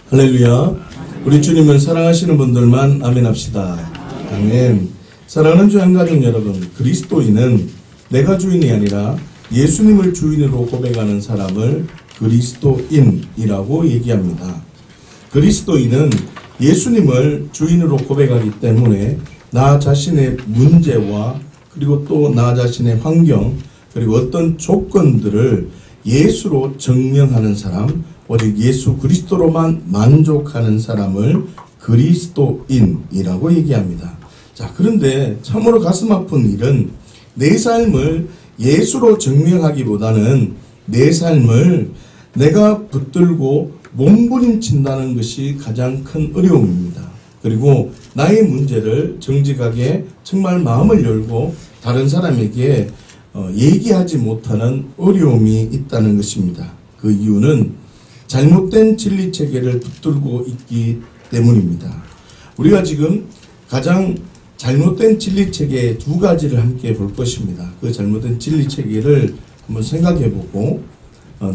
할렐루야. 우리 주님을 사랑하시는 분들만 아멘 합시다. 아멘. 사랑하는 주양가족 여러분, 그리스도인은 내가 주인이 아니라 예수님을 주인으로 고백하는 사람을 그리스도인이라고 얘기합니다. 그리스도인은 예수님을 주인으로 고백하기 때문에 나 자신의 문제와 그리고 또 나 자신의 환경 그리고 어떤 조건들을 예수로 증명하는 사람, 오직 예수 그리스도로만 만족하는 사람을 그리스도인이라고 얘기합니다. 자, 그런데 참으로 가슴 아픈 일은 내 삶을 예수로 증명하기보다는 내 삶을 내가 붙들고 몸부림친다는 것이 가장 큰 어려움입니다. 그리고 나의 문제를 정직하게 정말 마음을 열고 다른 사람에게 얘기하지 못하는 어려움이 있다는 것입니다. 그 이유는 잘못된 진리체계를 붙들고 있기 때문입니다. 우리가 지금 가장 잘못된 진리체계 두 가지를 함께 볼 것입니다. 그 잘못된 진리체계를 한번 생각해보고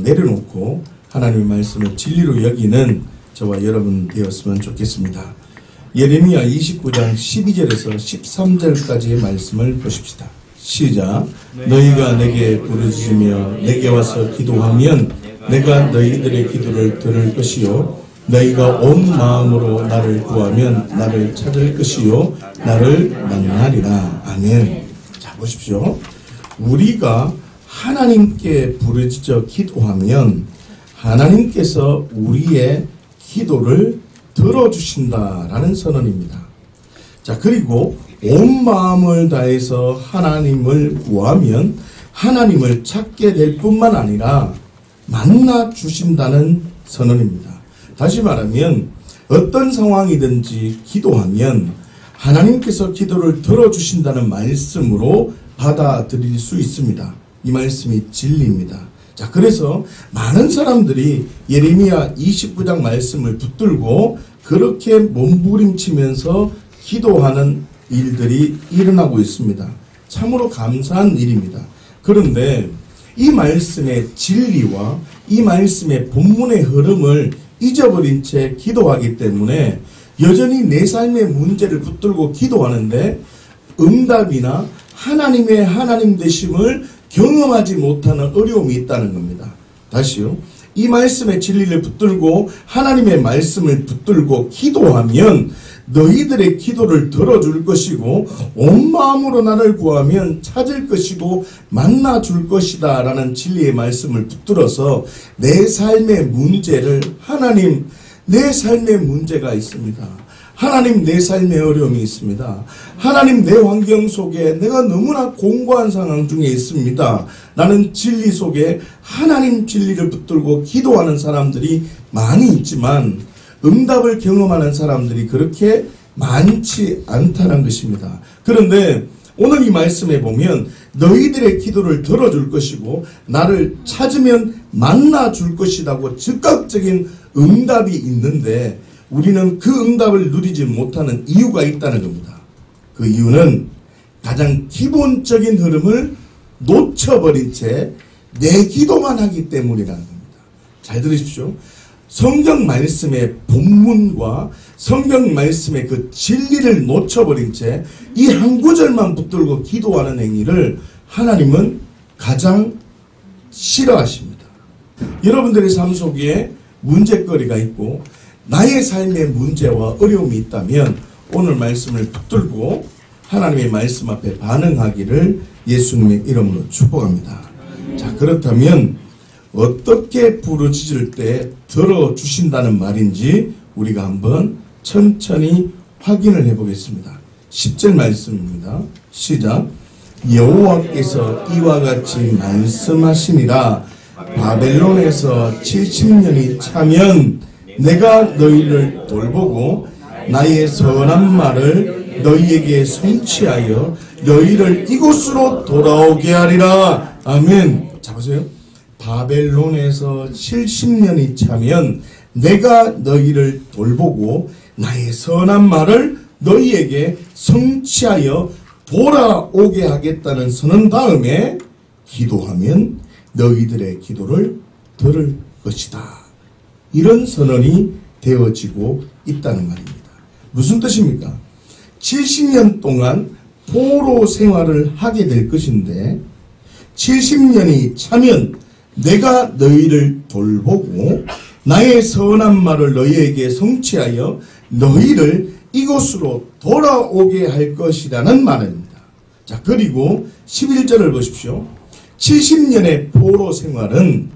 내려놓고 하나님의 말씀을 진리로 여기는 저와 여러분 되었으면 좋겠습니다. 예레미야 29장 12절에서 13절까지의 말씀을 보십시다. 시작. 너희가 내게 부르짖으며 내게 와서 기도하면 내가 너희들의 기도를 들을 것이요 너희가 온 마음으로 나를 구하면 나를 찾을 것이요 나를 만나리라. 아멘. 자, 보십시오. 우리가 하나님께 부르짖어 기도하면 하나님께서 우리의 기도를 들어주신다라는 선언입니다. 자, 그리고 온 마음을 다해서 하나님을 구하면 하나님을 찾게 될 뿐만 아니라 만나 주신다는 선언입니다. 다시 말하면 어떤 상황이든지 기도하면 하나님께서 기도를 들어주신다는 말씀으로 받아들일 수 있습니다. 이 말씀이 진리입니다. 자, 그래서 많은 사람들이 예레미야 29장 말씀을 붙들고 그렇게 몸부림치면서 기도하는 일들이 일어나고 있습니다. 참으로 감사한 일입니다. 그런데 이 말씀의 진리와 이 말씀의 본문의 흐름을 잊어버린 채 기도하기 때문에 여전히 내 삶의 문제를 붙들고 기도하는데 응답이나 하나님의 하나님 되심을 경험하지 못하는 어려움이 있다는 겁니다. 다시요. 이 말씀의 진리를 붙들고 하나님의 말씀을 붙들고 기도하면 너희들의 기도를 들어줄 것이고 온 마음으로 나를 구하면 찾을 것이고 만나줄 것이다 라는 진리의 말씀을 붙들어서 내 삶의 문제를 하나님, 내 삶의 문제가 있습니다. 하나님, 내 삶의 어려움이 있습니다. 하나님, 내 환경 속에 내가 너무나 공고한 상황 중에 있습니다. 라는 진리 속에 하나님 진리를 붙들고 기도하는 사람들이 많이 있지만 응답을 경험하는 사람들이 그렇게 많지 않다는 것입니다. 그런데 오늘 이 말씀에 보면 너희들의 기도를 들어줄 것이고 나를 찾으면 만나줄 것이라고 즉각적인 응답이 있는데 우리는 그 응답을 누리지 못하는 이유가 있다는 겁니다. 그 이유는 가장 기본적인 흐름을 놓쳐버린 채 내 기도만 하기 때문이라는 겁니다. 잘 들으십시오. 성경 말씀의 본문과 성경 말씀의 그 진리를 놓쳐버린 채 이 한 구절만 붙들고 기도하는 행위를 하나님은 가장 싫어하십니다. 여러분들의 삶 속에 문제거리가 있고 나의 삶의 문제와 어려움이 있다면 오늘 말씀을 붙들고 하나님의 말씀 앞에 반응하기를 예수님의 이름으로 축복합니다. 자, 그렇다면 어떻게 부르짖을 때 들어주신다는 말인지 우리가 한번 천천히 확인을 해보겠습니다. 10절 말씀입니다. 시작. 여호와께서 이와 같이 말씀하시니라. 바벨론에서 70년이 차면 내가 너희를 돌보고 나의 선한 말을 너희에게 성취하여 너희를 이곳으로 돌아오게 하리라. 아멘. 자, 보세요. 바벨론에서 70년이 차면 내가 너희를 돌보고 나의 선한 말을 너희에게 성취하여 돌아오게 하겠다는 선언 다음에 기도하면 너희들의 기도를 들을 것이다. 이런 선언이 되어지고 있다는 말입니다. 무슨 뜻입니까? 70년 동안 포로 생활을 하게 될 것인데 70년이 차면 내가 너희를 돌보고 나의 선한 말을 너희에게 성취하여 너희를 이곳으로 돌아오게 할 것이라는 말입니다. 자, 그리고 11절을 보십시오. 70년의 포로 생활은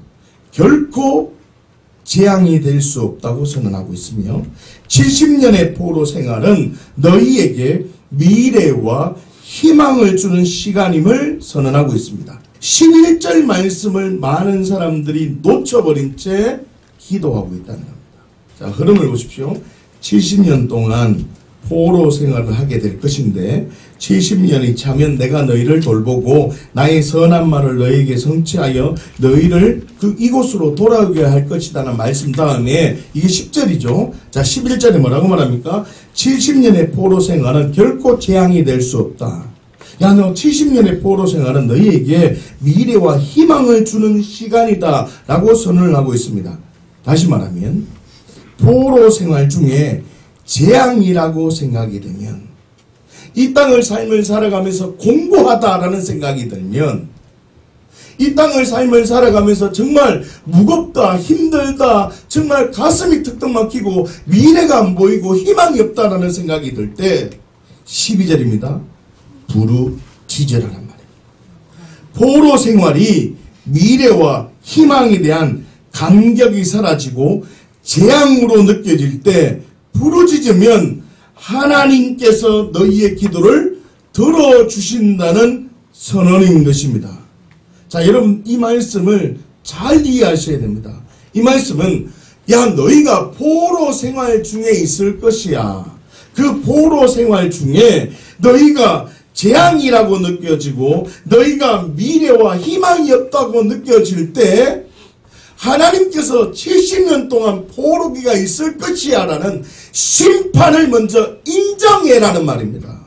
결코 재앙이 될 수 없다고 선언하고 있으며 70년의 포로 생활은 너희에게 미래와 희망을 주는 시간임을 선언하고 있습니다. 11절 말씀을 많은 사람들이 놓쳐버린 채 기도하고 있다는 겁니다. 자, 흐름을 보십시오. 70년 동안 포로 생활을 하게 될 것인데 70년이 차면 내가 너희를 돌보고 나의 선한 말을 너희에게 성취하여 너희를 이곳으로 돌아오게 할 것이다라는 말씀 다음에 이게 10절이죠. 자, 11절에 뭐라고 말합니까? 70년의 포로 생활은 결코 재앙이 될 수 없다. 야, 너 70년의 포로 생활은 너희에게 미래와 희망을 주는 시간이다 라고 선언을 하고 있습니다. 다시 말하면 포로 생활 중에 재앙이라고 생각이 되면 이 땅을 삶을 살아가면서 공고하다라는 생각이 들면 이 땅을 삶을 살아가면서 정말 무겁다, 힘들다, 정말 가슴이 턱턱 막히고 미래가 안 보이고 희망이 없다라는 생각이 들 때 12절입니다. 부르짖으라는 말입니다. 포로 생활이 미래와 희망에 대한 감격이 사라지고 재앙으로 느껴질 때 부르짖으면 하나님께서 너희의 기도를 들어주신다는 선언인 것입니다. 자, 여러분 이 말씀을 잘 이해하셔야 됩니다. 이 말씀은 야, 너희가 포로 생활 중에 있을 것이야. 그 포로 생활 중에 너희가 재앙이라고 느껴지고 너희가 미래와 희망이 없다고 느껴질 때 하나님께서 70년 동안 포로기가 있을 것이야 라는 심판을 먼저 인정해라는 말입니다.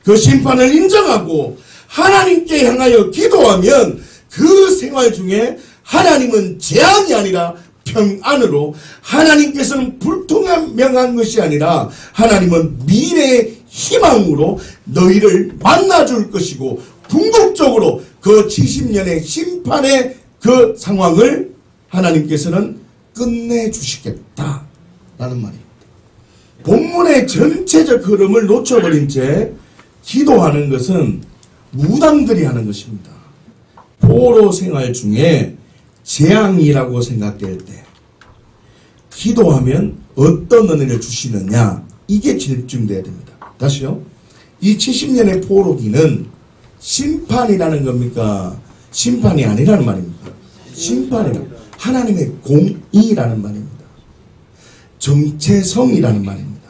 그 심판을 인정하고 하나님께 향하여 기도하면 그 생활 중에 하나님은 재앙이 아니라 평안으로, 하나님께서는 불투명한 것이 아니라 하나님은 미래의 희망으로 너희를 만나줄 것이고 궁극적으로 그 70년의 심판의 그 상황을 하나님께서는 끝내주시겠다라는 말입니다. 본문의 전체적 흐름을 놓쳐버린 채 기도하는 것은 무당들이 하는 것입니다. 포로 생활 중에 재앙이라고 생각될 때 기도하면 어떤 은혜를 주시느냐, 이게 집중돼야 됩니다. 다시요. 이 70년의 포로기는 심판이라는 겁니까? 심판이 아니라는 말입니까? 심판이라는, 하나님의 공의라는 말입니다. 정체성이라는 말입니다.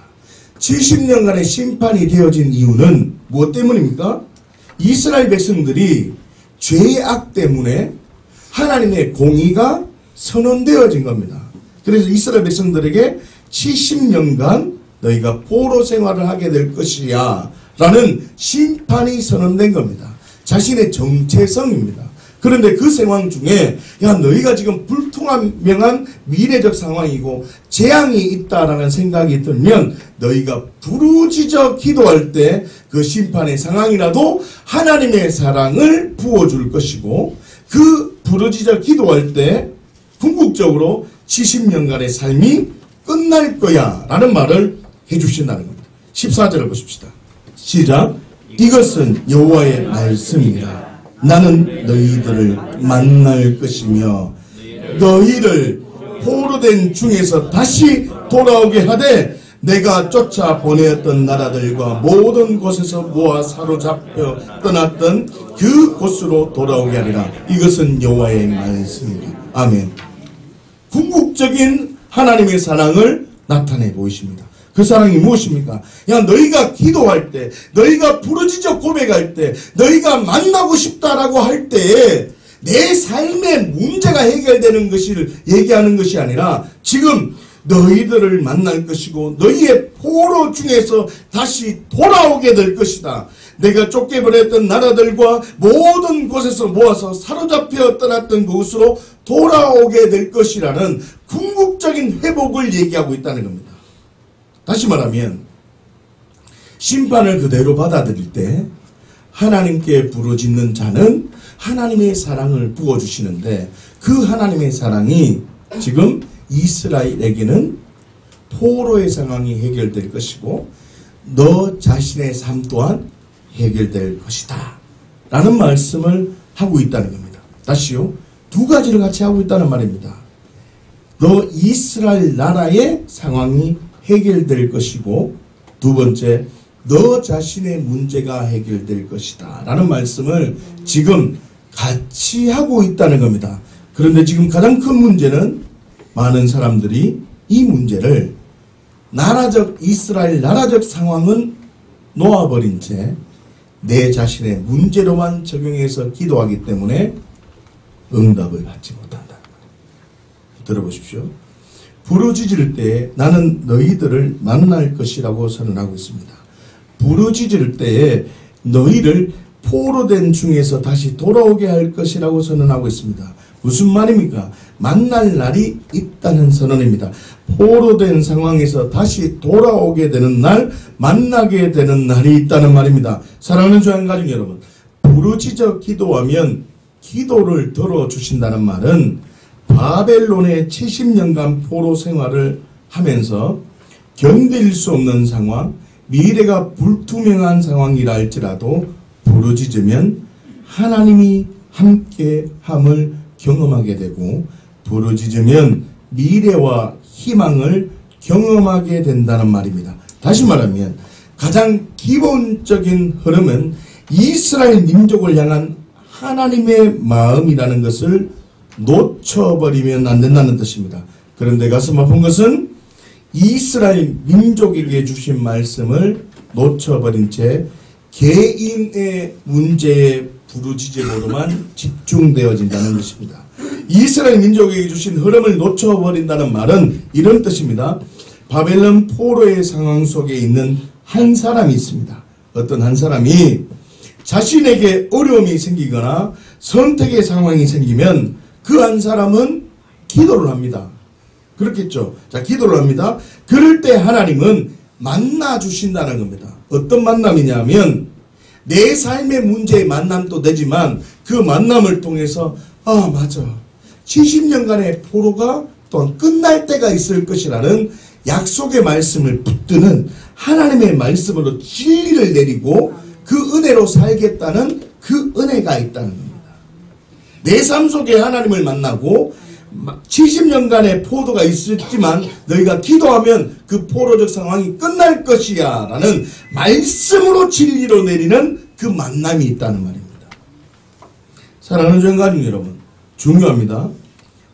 70년간의 심판이 되어진 이유는 무엇 때문입니까? 이스라엘 백성들이 죄악 때문에 하나님의 공의가 선언되어진 겁니다. 그래서 이스라엘 백성들에게 70년간 너희가 포로 생활을 하게 될 것이야 라는 심판이 선언된 겁니다. 자신의 정체성입니다. 그런데 그 상황 중에 야, 너희가 지금 불투명한 미래적 상황이고 재앙이 있다라는 생각이 들면 너희가 부르짖어 기도할 때 그 심판의 상황이라도 하나님의 사랑을 부어줄 것이고 그 부르짖어 기도할 때 궁극적으로 70년간의 삶이 끝날 거야 라는 말을 해주신다는 겁니다. 14절을 보십시다. 시작. 이것은 여호와의 말씀이라. 나는 너희들을 만날 것이며 너희를 포로된 중에서 다시 돌아오게 하되 내가 쫓아 보내었던 나라들과 모든 곳에서 모아 사로잡혀 떠났던 그 곳으로 돌아오게 하리라. 이것은 여호와의 말씀이라. 아멘. 궁극적인 하나님의 사랑을 나타내 보이십니다. 그 사랑이 무엇입니까? 야, 너희가 기도할 때, 너희가 부르짖어 고백할 때, 너희가 만나고 싶다라고 할 때에 내 삶의 문제가 해결되는 것을 얘기하는 것이 아니라 지금 너희들을 만날 것이고 너희의 포로 중에서 다시 돌아오게 될 것이다. 내가 쫓겨버렸던 나라들과 모든 곳에서 모아서 사로잡혀 떠났던 곳으로 돌아오게 될 것이라는 궁극적인 회복을 얘기하고 있다는 겁니다. 다시 말하면 심판을 그대로 받아들일 때 하나님께 부르짖는 자는 하나님의 사랑을 부어주시는데 그 하나님의 사랑이 지금 이스라엘에게는 포로의 상황이 해결될 것이고 너 자신의 삶 또한 해결될 것이다 라는 말씀을 하고 있다는 겁니다. 다시요. 두 가지를 같이 하고 있다는 말입니다. 너 이스라엘 나라의 상황이 해결될 것이고 두 번째 너 자신의 문제가 해결될 것이다 라는 말씀을 지금 같이 하고 있다는 겁니다. 그런데 지금 가장 큰 문제는 많은 사람들이 이 문제를 이스라엘 나라적 상황은 놓아버린 채 내 자신의 문제로만 적용해서 기도하기 때문에 응답을 받지 못한다. 들어보십시오. 부르짖을 때 나는 너희들을 만날 것이라고 선언하고 있습니다. 부르짖을 때에 너희를 포로된 중에서 다시 돌아오게 할 것이라고 선언하고 있습니다. 무슨 말입니까? 만날 날이 있다는 선언입니다. 포로된 상황에서 다시 돌아오게 되는 날, 만나게 되는 날이 있다는 말입니다. 사랑하는 주한 가족 여러분, 부르짖어 기도하면 기도를 들어주신다는 말은 바벨론의 70년간 포로 생활을 하면서 견딜 수 없는 상황, 미래가 불투명한 상황이라 할지라도 부르짖으면 하나님이 함께함을 경험하게 되고 부르짖으면 미래와 희망을 경험하게 된다는 말입니다. 다시 말하면 가장 기본적인 흐름은 이스라엘 민족을 향한 하나님의 마음이라는 것을 놓쳐버리면 안 된다는 뜻입니다. 그런데 가슴 아픈 것은 이스라엘 민족에게 주신 말씀을 놓쳐버린 채 개인의 문제에 부르짖음으로만 집중되어진다는 것입니다. 이스라엘 민족에게 주신 흐름을 놓쳐버린다는 말은 이런 뜻입니다. 바벨론 포로의 상황 속에 있는 한 사람이 있습니다. 어떤 한 사람이 자신에게 어려움이 생기거나 선택의 상황이 생기면 그 한 사람은 기도를 합니다. 그렇겠죠. 자, 기도를 합니다. 그럴 때 하나님은 만나 주신다는 겁니다. 어떤 만남이냐면 내 삶의 문제의 만남도 되지만 그 만남을 통해서 맞아. 70년간의 포로가 또한 끝날 때가 있을 것이라는 약속의 말씀을 붙드는 하나님의 말씀으로 진리를 내리고 그 은혜로 살겠다는 그 은혜가 있다는 겁니다. 내 삶 속에 하나님을 만나고 70년간의 포로가 있었지만 너희가 기도하면 그 포로적 상황이 끝날 것이야 라는 말씀으로 진리로 내리는 그 만남이 있다는 말입니다. 사랑하는 주행가족 여러분, 중요합니다.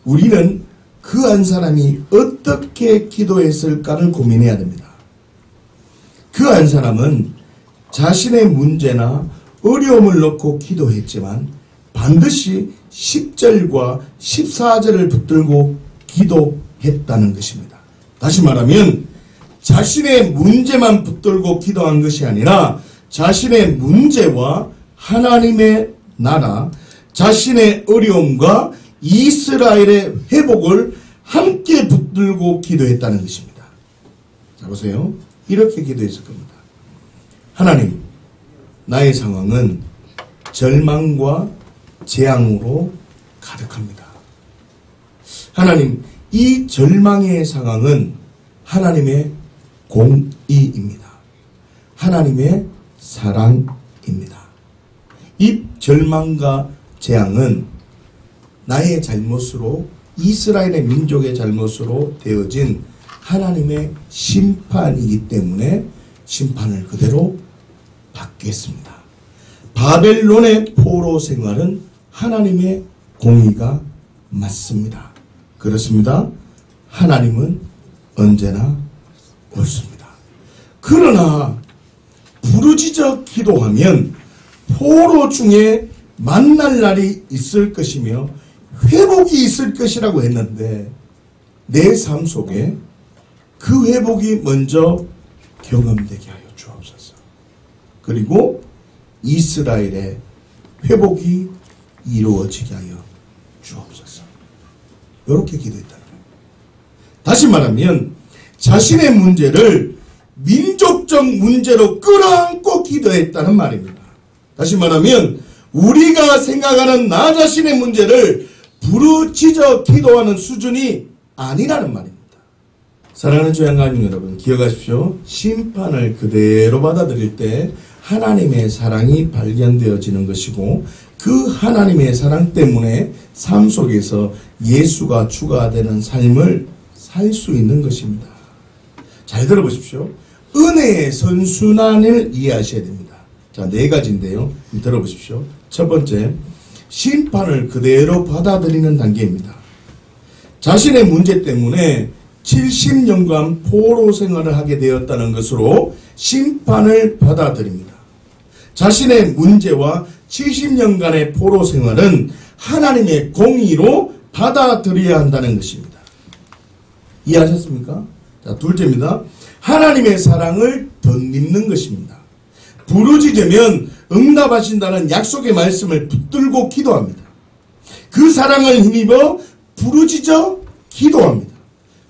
우리는 그 한 사람이 어떻게 기도했을까를 고민해야 됩니다. 그 한 사람은 자신의 문제나 어려움을 놓고 기도했지만 반드시 10절과 14절을 붙들고 기도했다는 것입니다. 다시 말하면 자신의 문제만 붙들고 기도한 것이 아니라 자신의 문제와 하나님의 나라, 자신의 어려움과 이스라엘의 회복을 함께 붙들고 기도했다는 것입니다. 자, 보세요. 이렇게 기도했을 겁니다. 하나님, 나의 상황은 절망과 재앙으로 가득합니다. 하나님, 이 절망의 상황은 하나님의 공의입니다. 하나님의 사랑입니다. 이 절망과 재앙은 나의 잘못으로 이스라엘의 민족의 잘못으로 되어진 하나님의 심판이기 때문에 심판을 그대로 받겠습니다. 바벨론의 포로 생활은 하나님의 공의가 맞습니다. 그렇습니다. 하나님은 언제나 옳습니다. 그러나 부르짖어 기도하면 포로 중에 만날 날이 있을 것이며 회복이 있을 것이라고 했는데 내 삶 속에 그 회복이 먼저 경험되게 하여 주옵소서. 그리고 이스라엘의 회복이 이루어지게 하여 주옵소서. 이렇게 기도했다는 거예요. 다시 말하면 자신의 문제를 민족적 문제로 끌어안고 기도했다는 말입니다. 다시 말하면 우리가 생각하는 나 자신의 문제를 부르짖어 기도하는 수준이 아니라는 말입니다. 사랑하는 주 양가님 여러분, 기억하십시오. 심판을 그대로 받아들일 때 하나님의 사랑이 발견되어지는 것이고, 그 하나님의 사랑 때문에 삶 속에서 예수가 주가 되는 삶을 살 수 있는 것입니다. 잘 들어보십시오. 은혜의 선순환을 이해하셔야 됩니다. 자, 4가지인데요. 들어보십시오. 첫 번째, 심판을 그대로 받아들이는 단계입니다. 자신의 문제 때문에 70년간 포로 생활을 하게 되었다는 것으로 심판을 받아들입니다. 자신의 문제와 70년간의 포로 생활은 하나님의 공의로 받아들여야 한다는 것입니다. 이해하셨습니까? 자, 둘째입니다. 하나님의 사랑을 덧입는 것입니다. 부르짖으면 응답하신다는 약속의 말씀을 붙들고 기도합니다. 그 사랑을 힘입어 부르짖어 기도합니다.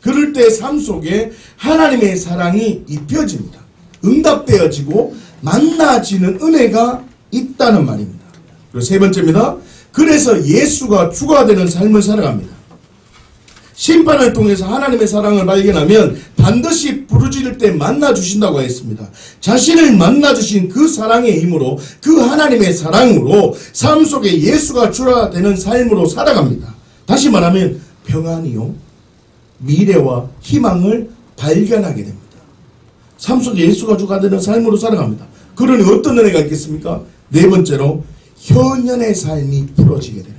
그럴 때 삶 속에 하나님의 사랑이 입혀집니다. 응답되어지고 만나지는 은혜가 있다는 말입니다. 그리고 세 번째입니다. 그래서 예수가 주가 되는 삶을 살아갑니다. 심판을 통해서 하나님의 사랑을 발견하면 반드시 부르짖을 때 만나주신다고 했습니다. 자신을 만나주신 그 사랑의 힘으로, 그 하나님의 사랑으로 삶 속에 예수가 주가 되는 삶으로 살아갑니다. 다시 말하면 평안이요, 미래와 희망을 발견하게 됩니다. 삶 속에 예수가 주가 되는 삶으로 살아갑니다. 그러니 어떤 은혜가 있겠습니까? 네 번째로 현현의 삶이 풀어지게 되는,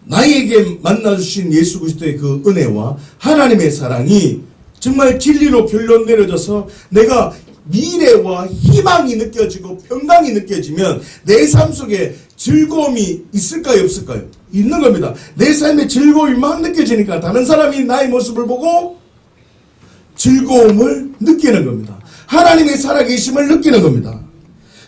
나에게 만나주신 예수 그리스도의 그 은혜와 하나님의 사랑이 정말 진리로 결론 내려져서 내가 미래와 희망이 느껴지고 평강이 느껴지면 내 삶 속에 즐거움이 있을까요, 없을까요? 있는 겁니다. 내 삶에 즐거움이 막 느껴지니까 다른 사람이 나의 모습을 보고 즐거움을 느끼는 겁니다. 하나님의 살아계심을 느끼는 겁니다.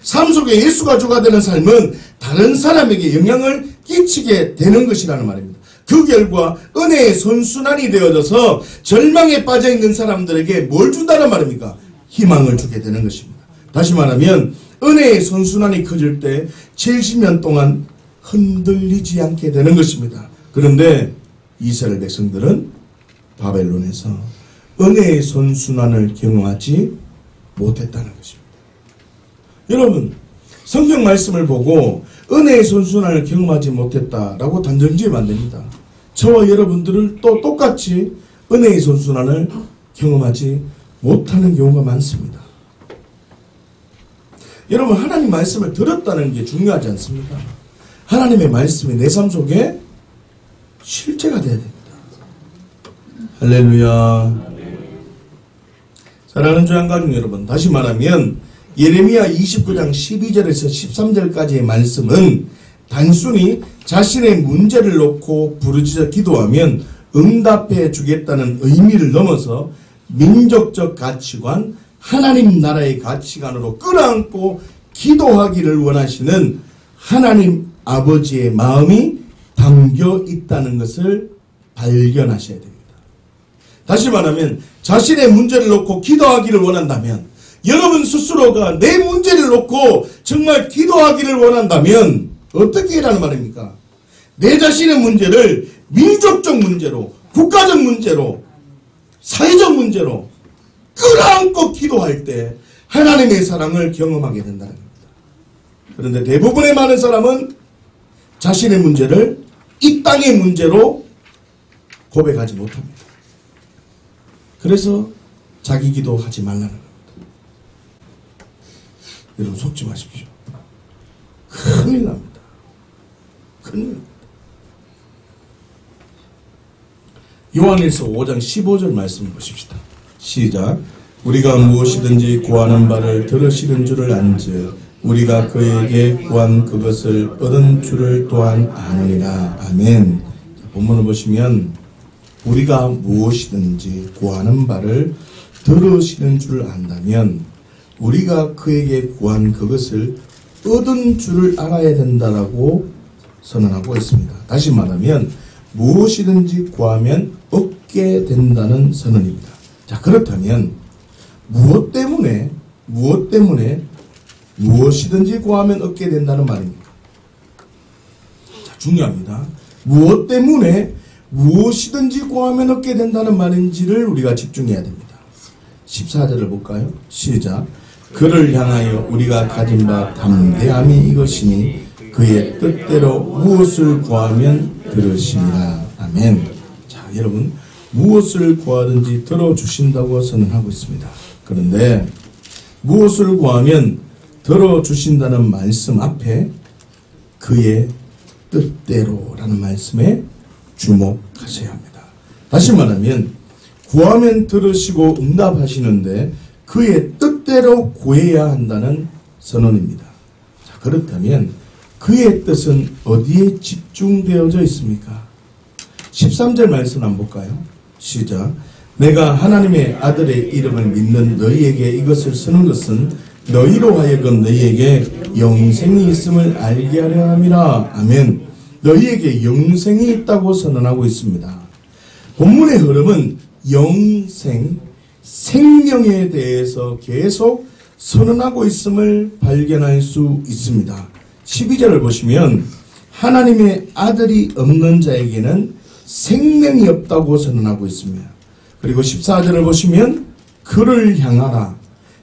삶 속에 예수가 주가 되는 삶은 다른 사람에게 영향을 끼치게 되는 것이라는 말입니다. 그 결과 은혜의 선순환이 되어져서 절망에 빠져있는 사람들에게 뭘 준다는 말입니까? 희망을 주게 되는 것입니다. 다시 말하면 은혜의 선순환이 커질 때 70년 동안 흔들리지 않게 되는 것입니다. 그런데 이스라엘 백성들은 바벨론에서 은혜의 선순환을 경험하지 못했다는 것입니다. 여러분, 성경 말씀을 보고 은혜의 선순환을 경험하지 못했다라고 단정지으면 안 됩니다. 저와 여러분들을 또 똑같이 은혜의 선순환을 경험하지 못하는 경우가 많습니다. 여러분, 하나님 말씀을 들었다는 게 중요하지 않습니까? 하나님의 말씀이 내 삶 속에 실제가 되어야 됩니다. 할렐루야. 사랑하는 주양가족 여러분, 다시 말하면 예레미야 29장 12절에서 13절까지의 말씀은 단순히 자신의 문제를 놓고 부르짖어 기도하면 응답해 주겠다는 의미를 넘어서 민족적 가치관, 하나님 나라의 가치관으로 끌어안고 기도하기를 원하시는 하나님 아버지의 마음이 담겨 있다는 것을 발견하셔야 됩니다. 다시 말하면 자신의 문제를 놓고 기도하기를 원한다면, 여러분 스스로가 내 문제를 놓고 정말 기도하기를 원한다면 어떻게 해라는 말입니까? 내 자신의 문제를 민족적 문제로, 국가적 문제로, 사회적 문제로 끌어안고 기도할 때 하나님의 사랑을 경험하게 된다는 겁니다. 그런데 대부분의 많은 사람은 자신의 문제를 이 땅의 문제로 고백하지 못합니다. 그래서 자기 기도하지 말라는 겁니다. 여러분 속지 마십시오. 큰일 납니다. 큰일 납니다. 요한일서 5장 15절 말씀을 보십시다. 시작. 우리가 무엇이든지 구하는 바를 들으시는 줄을 안즉 우리가 그에게 구한 그것을 얻은 줄을 또한 아느니라. 아멘. 본문을 보시면 우리가 무엇이든지 구하는 바를 들으시는 줄 안다면 우리가 그에게 구한 그것을 얻은 줄을 알아야 된다라고 선언하고 있습니다. 다시 말하면 무엇이든지 구하면 얻게 된다는 선언입니다. 자, 그렇다면 무엇 때문에 무엇이든지 구하면 얻게 된다는 말입니까? 자, 중요합니다. 무엇 때문에 무엇이든지 구하면 얻게 된다는 말인지를 우리가 집중해야 됩니다. 14절을 볼까요? 시작. 그를 향하여 우리가 가진 바 담대함이 이것이니 그의 뜻대로 무엇을 구하면 들으시리라. 아멘. 자, 여러분, 무엇을 구하든지 들어주신다고 선언하고 있습니다. 그런데 무엇을 구하면 들어주신다는 말씀 앞에 그의 뜻대로라는 말씀에 주목하셔야 합니다. 다시 말하면 구하면 들으시고 응답하시는데 그의 뜻대로 구해야 한다는 선언입니다. 자, 그렇다면 그의 뜻은 어디에 집중되어져 있습니까? 13절 말씀 한번 볼까요? 시작. 내가 하나님의 아들의 이름을 믿는 너희에게 이것을 쓰는 것은 너희로 하여금 너희에게 영생이 있음을 알게 하려 함이라. 아멘. 너희에게 영생이 있다고 선언하고 있습니다. 본문의 흐름은 영생, 생명에 대해서 계속 선언하고 있음을 발견할 수 있습니다. 12절을 보시면 하나님의 아들이 없는 자에게는 생명이 없다고 선언하고 있습니다. 그리고 14절을 보시면 그를 향하라,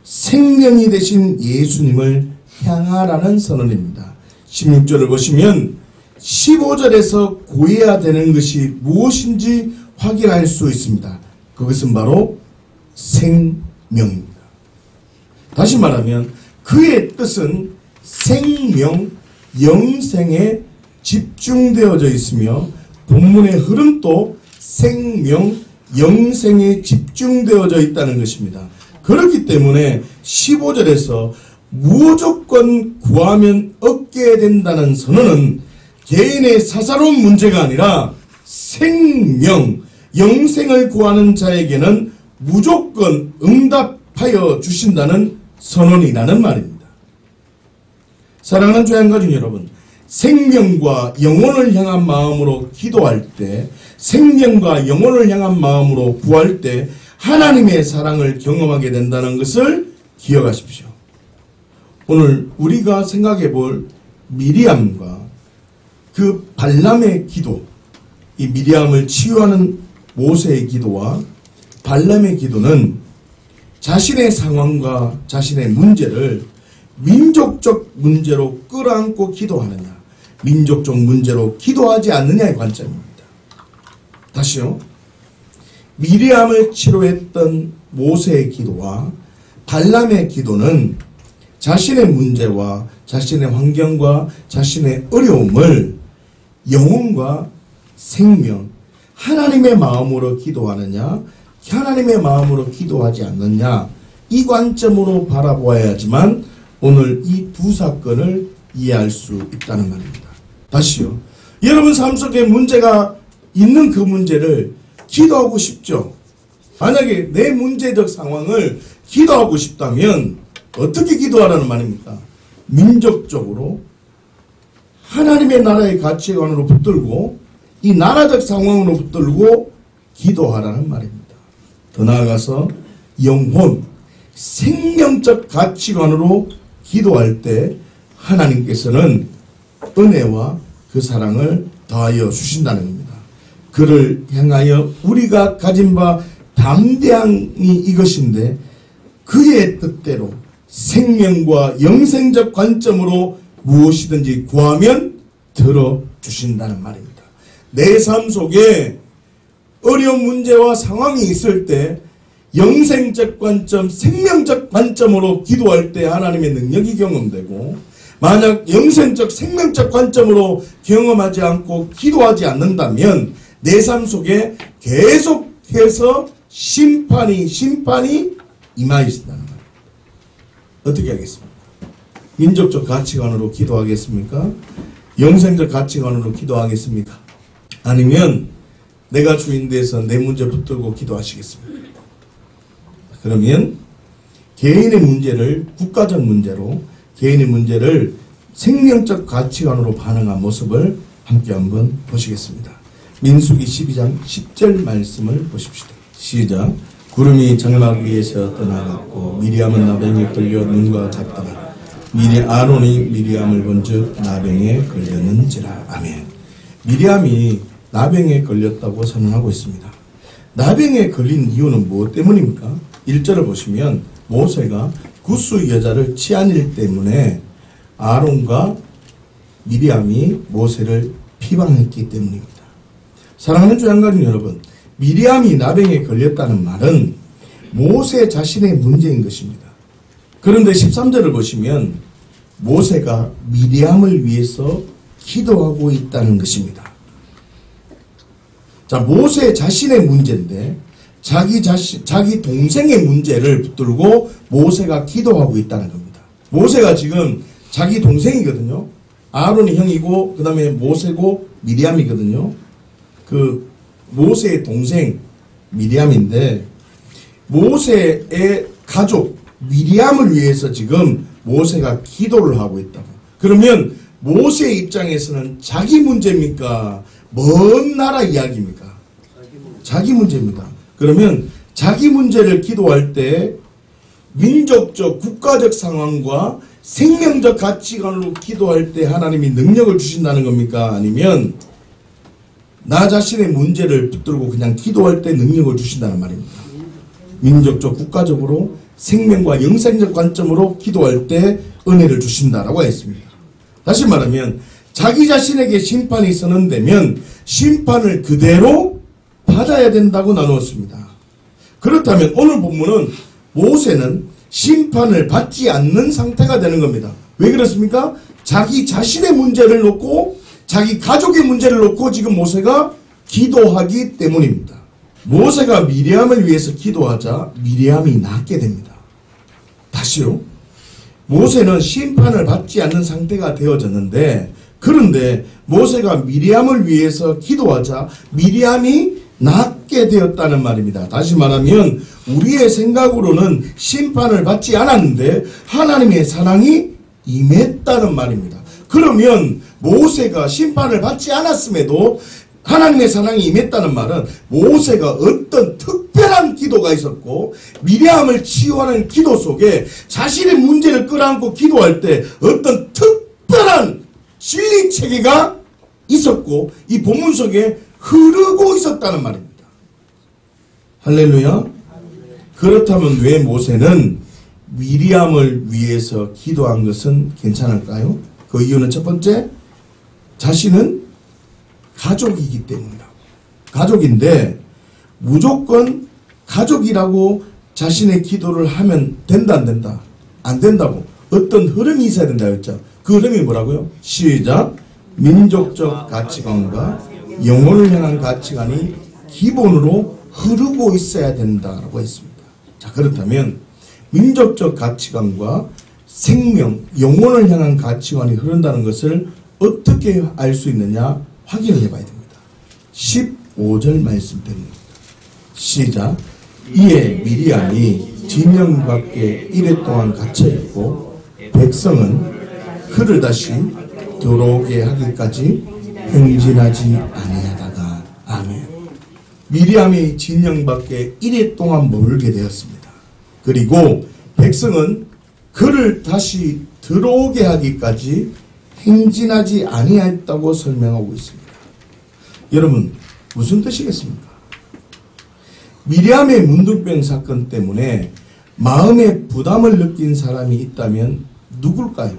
생명이 되신 예수님을 향하라는 선언입니다. 16절을 보시면 15절에서 구해야 되는 것이 무엇인지 확인할 수 있습니다. 그것은 바로 생명입니다. 다시 말하면 그의 뜻은 생명, 영생에 집중되어져 있으며 본문의 흐름도 생명, 영생에 집중되어져 있다는 것입니다. 그렇기 때문에 15절에서 무조건 구하면 얻게 된다는 선언은 개인의 사사로운 문제가 아니라 생명, 영생을 구하는 자에게는 무조건 응답하여 주신다는 선언이라는 말입니다. 사랑하는 조양가족 여러분, 생명과 영혼을 향한 마음으로 기도할 때, 생명과 영혼을 향한 마음으로 구할 때 하나님의 사랑을 경험하게 된다는 것을 기억하십시오. 오늘 우리가 생각해 볼 미리암과 그 발람의 기도, 이 미리암을 치유하는 모세의 기도와 발람의 기도는 자신의 상황과 자신의 문제를 민족적 문제로 끌어안고 기도하느냐, 민족적 문제로 기도하지 않느냐의 관점입니다. 다시요. 미리암을 치료했던 모세의 기도와 발람의 기도는 자신의 문제와 자신의 환경과 자신의 어려움을 영혼과 생명, 하나님의 마음으로 기도하느냐, 하나님의 마음으로 기도하지 않느냐, 이 관점으로 바라보아야지만 오늘 이 두 사건을 이해할 수 있다는 말입니다. 다시요. 여러분 삶 속에 문제가 있는 그 문제를 기도하고 싶죠. 만약에 내 문제적 상황을 기도하고 싶다면 어떻게 기도하라는 말입니까? 민족적으로 하나님의 나라의 가치관으로 붙들고 이 나라적 상황으로 붙들고 기도하라는 말입니다. 더 나아가서 영혼, 생명적 가치관으로 기도할 때 하나님께서는 은혜와 그 사랑을 더하여 주신다는 겁니다. 그를 향하여 우리가 가진 바 담대함이 이것인데 그의 뜻대로 생명과 영생적 관점으로 무엇이든지 구하면 들어주신다는 말입니다. 내 삶 속에 어려운 문제와 상황이 있을 때 영생적 관점, 생명적 관점으로 기도할 때 하나님의 능력이 경험되고, 만약 영생적, 생명적 관점으로 경험하지 않고 기도하지 않는다면 내 삶 속에 계속해서 심판이 임하신다는 말이에요. 어떻게 하겠습니까? 민족적 가치관으로 기도하겠습니까? 영생적 가치관으로 기도하겠습니까? 아니면 내가 주인 돼서 내 문제 붙들고 기도하시겠습니까? 그러면 개인의 문제를 국가적 문제로, 개인의 문제를 생명적 가치관으로 반응한 모습을 함께 한번 보시겠습니다. 민수기 12장 10절 말씀을 보십시다. 시작. 구름이 장막 위에서 떠나갔고 미리암은 나병에 걸려 눈과 같더라. 아론이 미리암을 본즉 나병에 걸렸는지라. 아멘. 미리암이 나병에 걸렸다고 선언하고 있습니다. 나병에 걸린 이유는 무엇 때문입니까? 1절을 보시면 모세가 구스 여자를 치한 일 때문에 아론과 미리암이 모세를 비방했기 때문입니다. 사랑하는 주양가님 여러분, 미리암이 나병에 걸렸다는 말은 모세 자신의 문제인 것입니다. 그런데 13절을 보시면 모세가 미리암을 위해서 기도하고 있다는 것입니다. 자, 모세 자신의 문제인데 자기 동생의 문제를 붙들고 모세가 기도하고 있다는 겁니다. 모세가 지금 자기 동생이거든요. 아론이 형이고 그 다음에 모세고 미리암이거든요. 그 모세의 동생 미리암인데 모세의 가족 미리암을 위해서 지금 모세가 기도를 하고 있다고. 그러면 모세의 입장에서는 자기 문제입니까? 먼 나라 이야기입니까? 자기 문제입니다. 그러면 자기 문제를 기도할 때 민족적 국가적 상황과 생명적 가치관으로 기도할 때 하나님이 능력을 주신다는 겁니까? 아니면 나 자신의 문제를 붙들고 그냥 기도할 때 능력을 주신다는 말입니다. 민족적 국가적으로 생명과 영생적 관점으로 기도할 때 은혜를 주신다라고 했습니다. 다시 말하면 자기 자신에게 심판이 선언되면 심판을 그대로 받아야 된다고 나누었습니다. 그렇다면 오늘 본문은 모세는 심판을 받지 않는 상태가 되는 겁니다. 왜 그렇습니까? 자기 자신의 문제를 놓고 자기 가족의 문제를 놓고 지금 모세가 기도하기 때문입니다. 모세가 미리암을 위해서 기도하자 미리암이 낫게 됩니다. 다시요. 모세는 심판을 받지 않는 상태가 되어졌는데 그런데 모세가 미리암을 위해서 기도하자 미리암이 낫게 되었다는 말입니다. 다시 말하면 우리의 생각으로는 심판을 받지 않았는데 하나님의 사랑이 임했다는 말입니다. 그러면 모세가 심판을 받지 않았음에도 하나님의 사랑이 임했다는 말은 모세가 어떤 특별한 기도가 있었고 미리암을 치유하는 기도 속에 자신의 문제를 끌어안고 기도할 때 어떤 특별한 진리 체계가 있었고 이 본문 속에 흐르고 있었다는 말입니다. 할렐루야. 그렇다면 왜 모세는 미리암을 위해서 기도한 것은 괜찮을까요? 그 이유는 첫 번째, 자신은 가족이기 때문이다. 가족인데 무조건 가족이라고 자신의 기도를 하면 된다 안 된다? 안 된다고. 어떤 흐름이 있어야 된다 했죠. 그 흐름이 뭐라고요? 시작. 민족적 가치관과 영혼을 향한 가치관이 기본으로 흐르고 있어야 된다라고 했습니다. 자, 그렇다면 민족적 가치관과 생명, 영혼을 향한 가치관이 흐른다는 것을 어떻게 알 수 있느냐 확인을 해봐야 됩니다. 15절 말씀 때문입니다. 시작. 이에 미리암이 진영 밖에 이래 동안 갇혀있고 백성은 그를 다시 들어오게 하기까지 행진하지 아니하다가. 아멘. 미리암이 진영 밖에 이래 동안 머물게 되었습니다. 그리고 백성은 그를 다시 들어오게 하기까지 행진하지 아니하였다고 설명하고 있습니다. 여러분 무슨 뜻이겠습니까? 미리암의 문둥병 사건 때문에 마음의 부담을 느낀 사람이 있다면 누굴까요?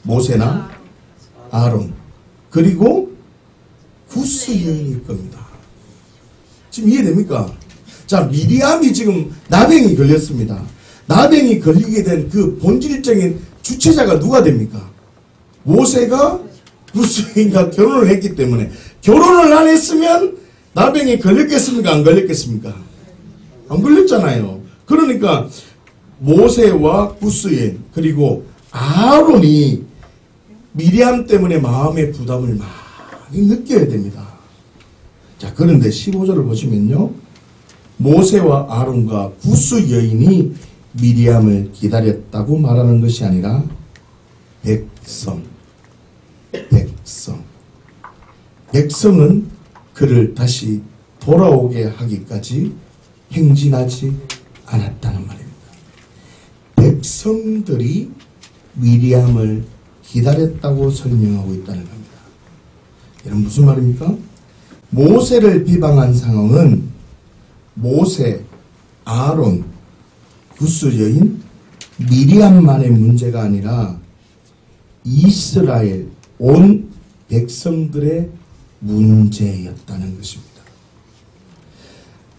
모세나 아론 그리고 구스 여인일 겁니다. 지금 이해됩니까? 자, 미리암이 지금 나병이 걸렸습니다. 나병이 걸리게 된 그 본질적인 주체자가 누가 됩니까? 모세가 구스 여인과 결혼을 했기 때문에 결혼을 안 했으면 나병이 걸렸겠습니까? 안 걸렸겠습니까? 안 걸렸잖아요. 그러니까 모세와 구스 여인 그리고 아론이 미리암 때문에 마음의 부담을 많이 느껴야 됩니다. 자, 그런데 15절을 보시면요. 모세와 아론과 구스 여인이 미리암을 기다렸다고 말하는 것이 아니라 백성. 백성은 그를 다시 돌아오게 하기까지 행진하지 않았다는 말입니다. 백성들이 미리암을 기다렸다고 설명하고 있다는 겁니다. 여러분 무슨 말입니까? 모세를 비방한 상황은 모세, 아론, 구스 여인 미리암만의 문제가 아니라 이스라엘 온 백성들의 문제였다는 것입니다.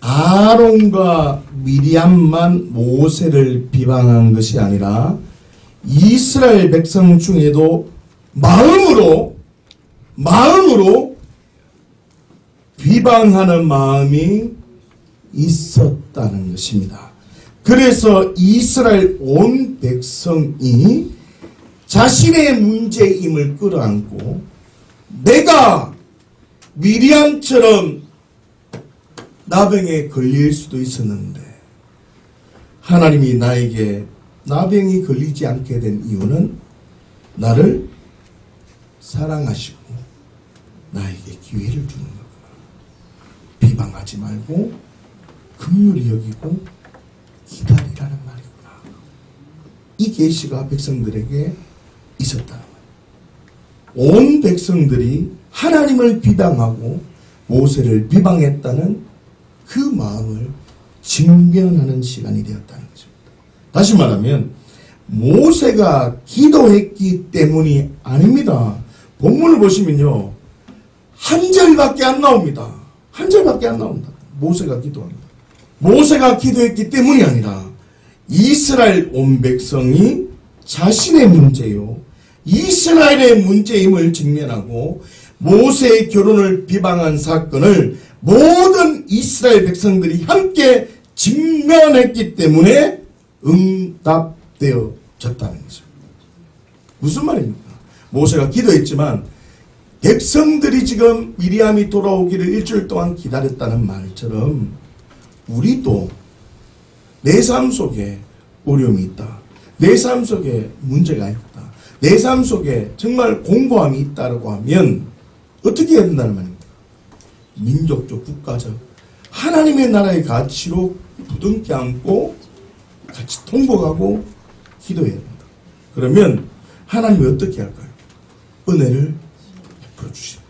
아론과 미리암만 모세를 비방한 것이 아니라 이스라엘 백성 중에도 마음으로 비방하는 마음이 있었다는 것입니다. 그래서 이스라엘 온 백성이 자신의 문제임을 끌어안고 내가 미리암처럼 나병에 걸릴 수도 있었는데 하나님이 나에게 나병이 걸리지 않게 된 이유는 나를 사랑하시고 나에게 기회를 주는 거구나. 비방하지 말고 긍휼히 여기고 기다리라는 말이구나. 이 계시가 백성들에게 있었다는 말이에요. 온 백성들이 하나님을 비방하고 모세를 비방했다는 그 마음을 직면하는 시간이 되었다는 것입니다. 다시 말하면 모세가 기도했기 때문이 아닙니다. 본문을 보시면요. 한 절밖에 안 나옵니다. 한 절밖에 안 나온다. 모세가 기도합니다. 모세가 기도했기 때문이 아니라 이스라엘 온 백성이 자신의 문제요. 이스라엘의 문제임을 직면하고 모세의 결혼을 비방한 사건을 모든 이스라엘 백성들이 함께 직면했기 때문에 응답되어졌다는 것입니다. 무슨 말입니까? 모세가 기도했지만 백성들이 지금 미리암이 돌아오기를 일주일 동안 기다렸다는 말처럼 우리도 내 삶 속에 어려움이 있다. 내 삶 속에 문제가 있다. 내 삶 속에 정말 공고함이 있다고 하면 어떻게 해야 된다는 말입니다. 민족적, 국가적, 하나님의 나라의 가치로 부둥켜 안고 같이 통곡하고 기도해야 된다. 그러면 하나님이 어떻게 할까요? 은혜를 베풀어 주십니다.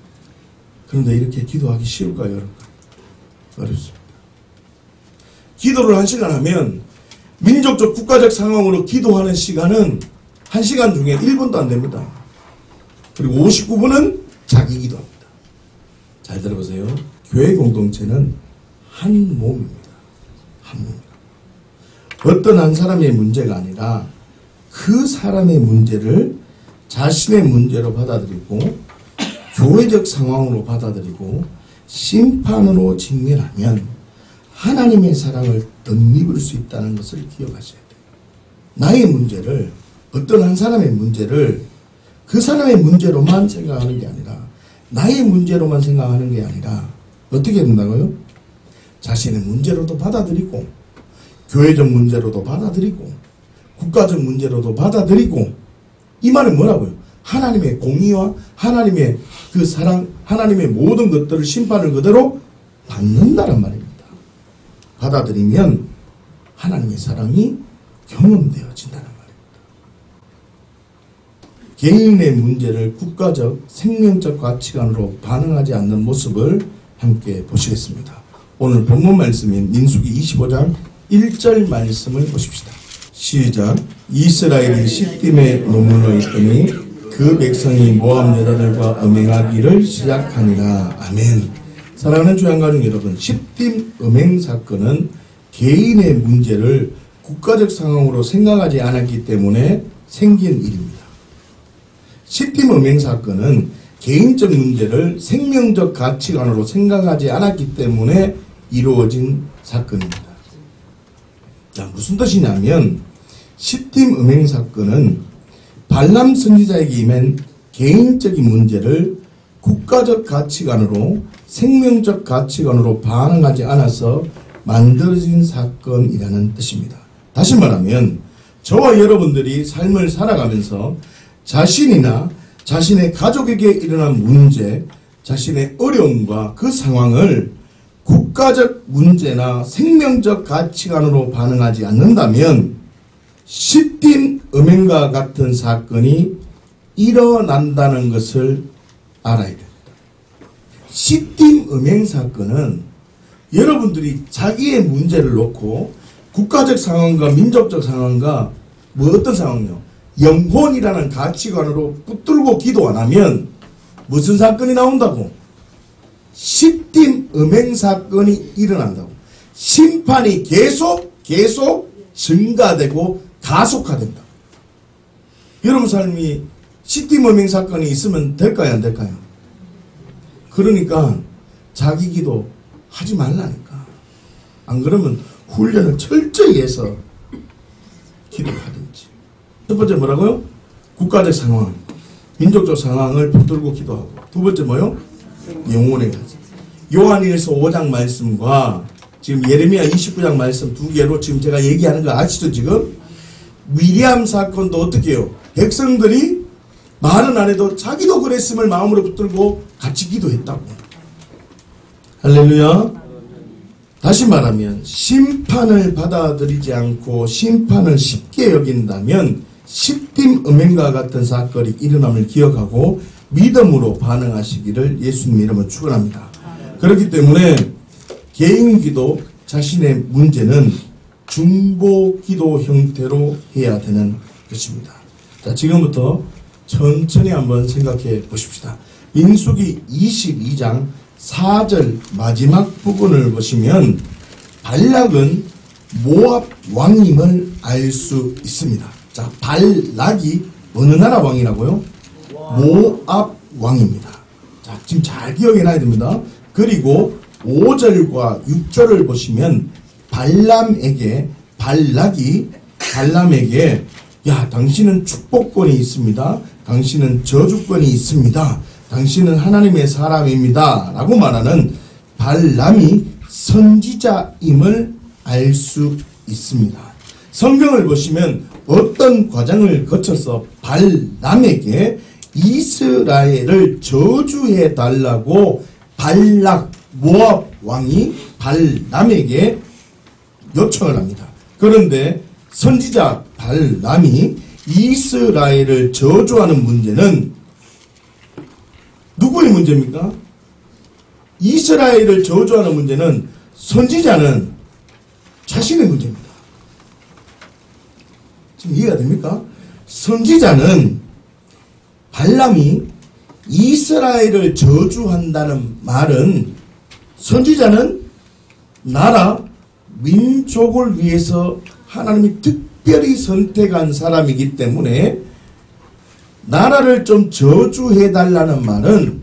그런데 이렇게 기도하기 쉬울까요? 어려울까요? 어렵습니다. 기도를 1시간 하면 민족적, 국가적 상황으로 기도하는 시간은 1시간 중에 1분도 안 됩니다. 그리고 59분은 자기 기도합니다. 잘 들어보세요. 교회 공동체는 한 몸입니다. 한 몸입니다. 어떤 한 사람의 문제가 아니라 그 사람의 문제를 자신의 문제로 받아들이고 교회적 상황으로 받아들이고 심판으로 직면하면 하나님의 사랑을 덧입을 수 있다는 것을 기억하셔야 돼요. 나의 문제를, 어떤 한 사람의 문제를 그 사람의 문제로만 생각하는 게 아니라 나의 문제로만 생각하는 게 아니라 어떻게 된다고요? 자신의 문제로도 받아들이고 교회적 문제로도 받아들이고 국가적 문제로도 받아들이고, 이 말은 뭐라고요? 하나님의 공의와 하나님의 그 사랑, 하나님의 모든 것들을 심판을 그대로 받는다는 말입니다. 받아들이면 하나님의 사랑이 경험되어진다는 말입니다. 개인의 문제를 국가적, 생명적 가치관으로 반응하지 않는 모습을 함께 보시겠습니다. 오늘 본문 말씀인 민수기 25장 1절 말씀을 보십시다. 시작. 이스라엘이 시딤에 머물러 있더니 그 백성이 모압 여자들과 음행하기를 시작하니라. 아멘. 사랑하는 주양가족 여러분, 시딤 음행 사건은 개인의 문제를 국가적 상황으로 생각하지 않았기 때문에 생긴 일입니다. 시딤 음행 사건은 개인적 문제를 생명적 가치관으로 생각하지 않았기 때문에 이루어진 사건입니다. 자, 무슨 뜻이냐면 시딤 음행 사건은 발람 선지자에게 임한 개인적인 문제를 국가적 가치관으로, 생명적 가치관으로 반응하지 않아서 만들어진 사건이라는 뜻입니다. 다시 말하면 저와 여러분들이 삶을 살아가면서 자신이나 자신의 가족에게 일어난 문제, 자신의 어려움과 그 상황을 국가적 문제나 생명적 가치관으로 반응하지 않는다면 시딤 음행과 같은 사건이 일어난다는 것을 알아야 됩니다. 시딤 음행 사건은 여러분들이 자기의 문제를 놓고 국가적 상황과 민족적 상황과 어떤 상황이요? 영혼이라는 가치관으로 붙들고 기도 안 하면 무슨 사건이 나온다고? 시딤 음행 사건이 일어난다고. 심판이 계속 증가되고 가속화된다. 여러분 삶이 시딤 음행 사건이 있으면 될까요? 안 될까요? 그러니까 자기 기도 하지 말라니까. 안 그러면 훈련을 철저히 해서 기도를 하든지. 첫 번째 뭐라고요? 국가적 상황, 민족적 상황을 붙들고 기도하고. 두 번째 뭐요? 영혼의 가치. 요한일서 5장 말씀과 지금 예레미야 29장 말씀 두 개로 지금 제가 얘기하는 거 아시죠 지금? 미리암 사건도 어떻게 해요? 백성들이 말은 안 해도 자기도 그랬음을 마음으로 붙들고 같이 기도했다고. 할렐루야. 다시 말하면 심판을 받아들이지 않고 심판을 쉽게 여긴다면 시딤 음행과 같은 사건이 일어남을 기억하고 믿음으로 반응하시기를 예수님 이름으로 축원합니다. 그렇기 때문에 개인 기도 자신의 문제는 중보 기도 형태로 해야 되는 것입니다. 자, 지금부터 천천히 한번 생각해 보십시다. 민수기 22장 4절 마지막 부분을 보시면 발락은 모압 왕임을 알 수 있습니다. 자, 발락이 어느 나라 왕이라고요? 모압 왕입니다. 자, 지금 잘 기억해놔야 됩니다. 그리고 5절과 6절을 보시면 발락에게 야, 당신은 축복권이 있습니다. 당신은 저주권이 있습니다. 당신은 하나님의 사람입니다. 라고 말하는 발람이 선지자임을 알 수 있습니다. 성경을 보시면 어떤 과정을 거쳐서 발람에게 이스라엘을 저주해 달라고 발락 모압 왕이 발람에게 요청을 합니다. 그런데 선지자 발람이 이스라엘을 저주하는 문제는 누구의 문제입니까? 이스라엘을 저주하는 문제는 선지자는 자신의 문제입니다. 지금 이해가 됩니까? 선지자는 발람이 이스라엘을 저주한다는 말은 선지자는 나라, 민족을 위해서 하나님이 특별히 선택한 사람이기 때문에 나라를 좀 저주해달라는 말은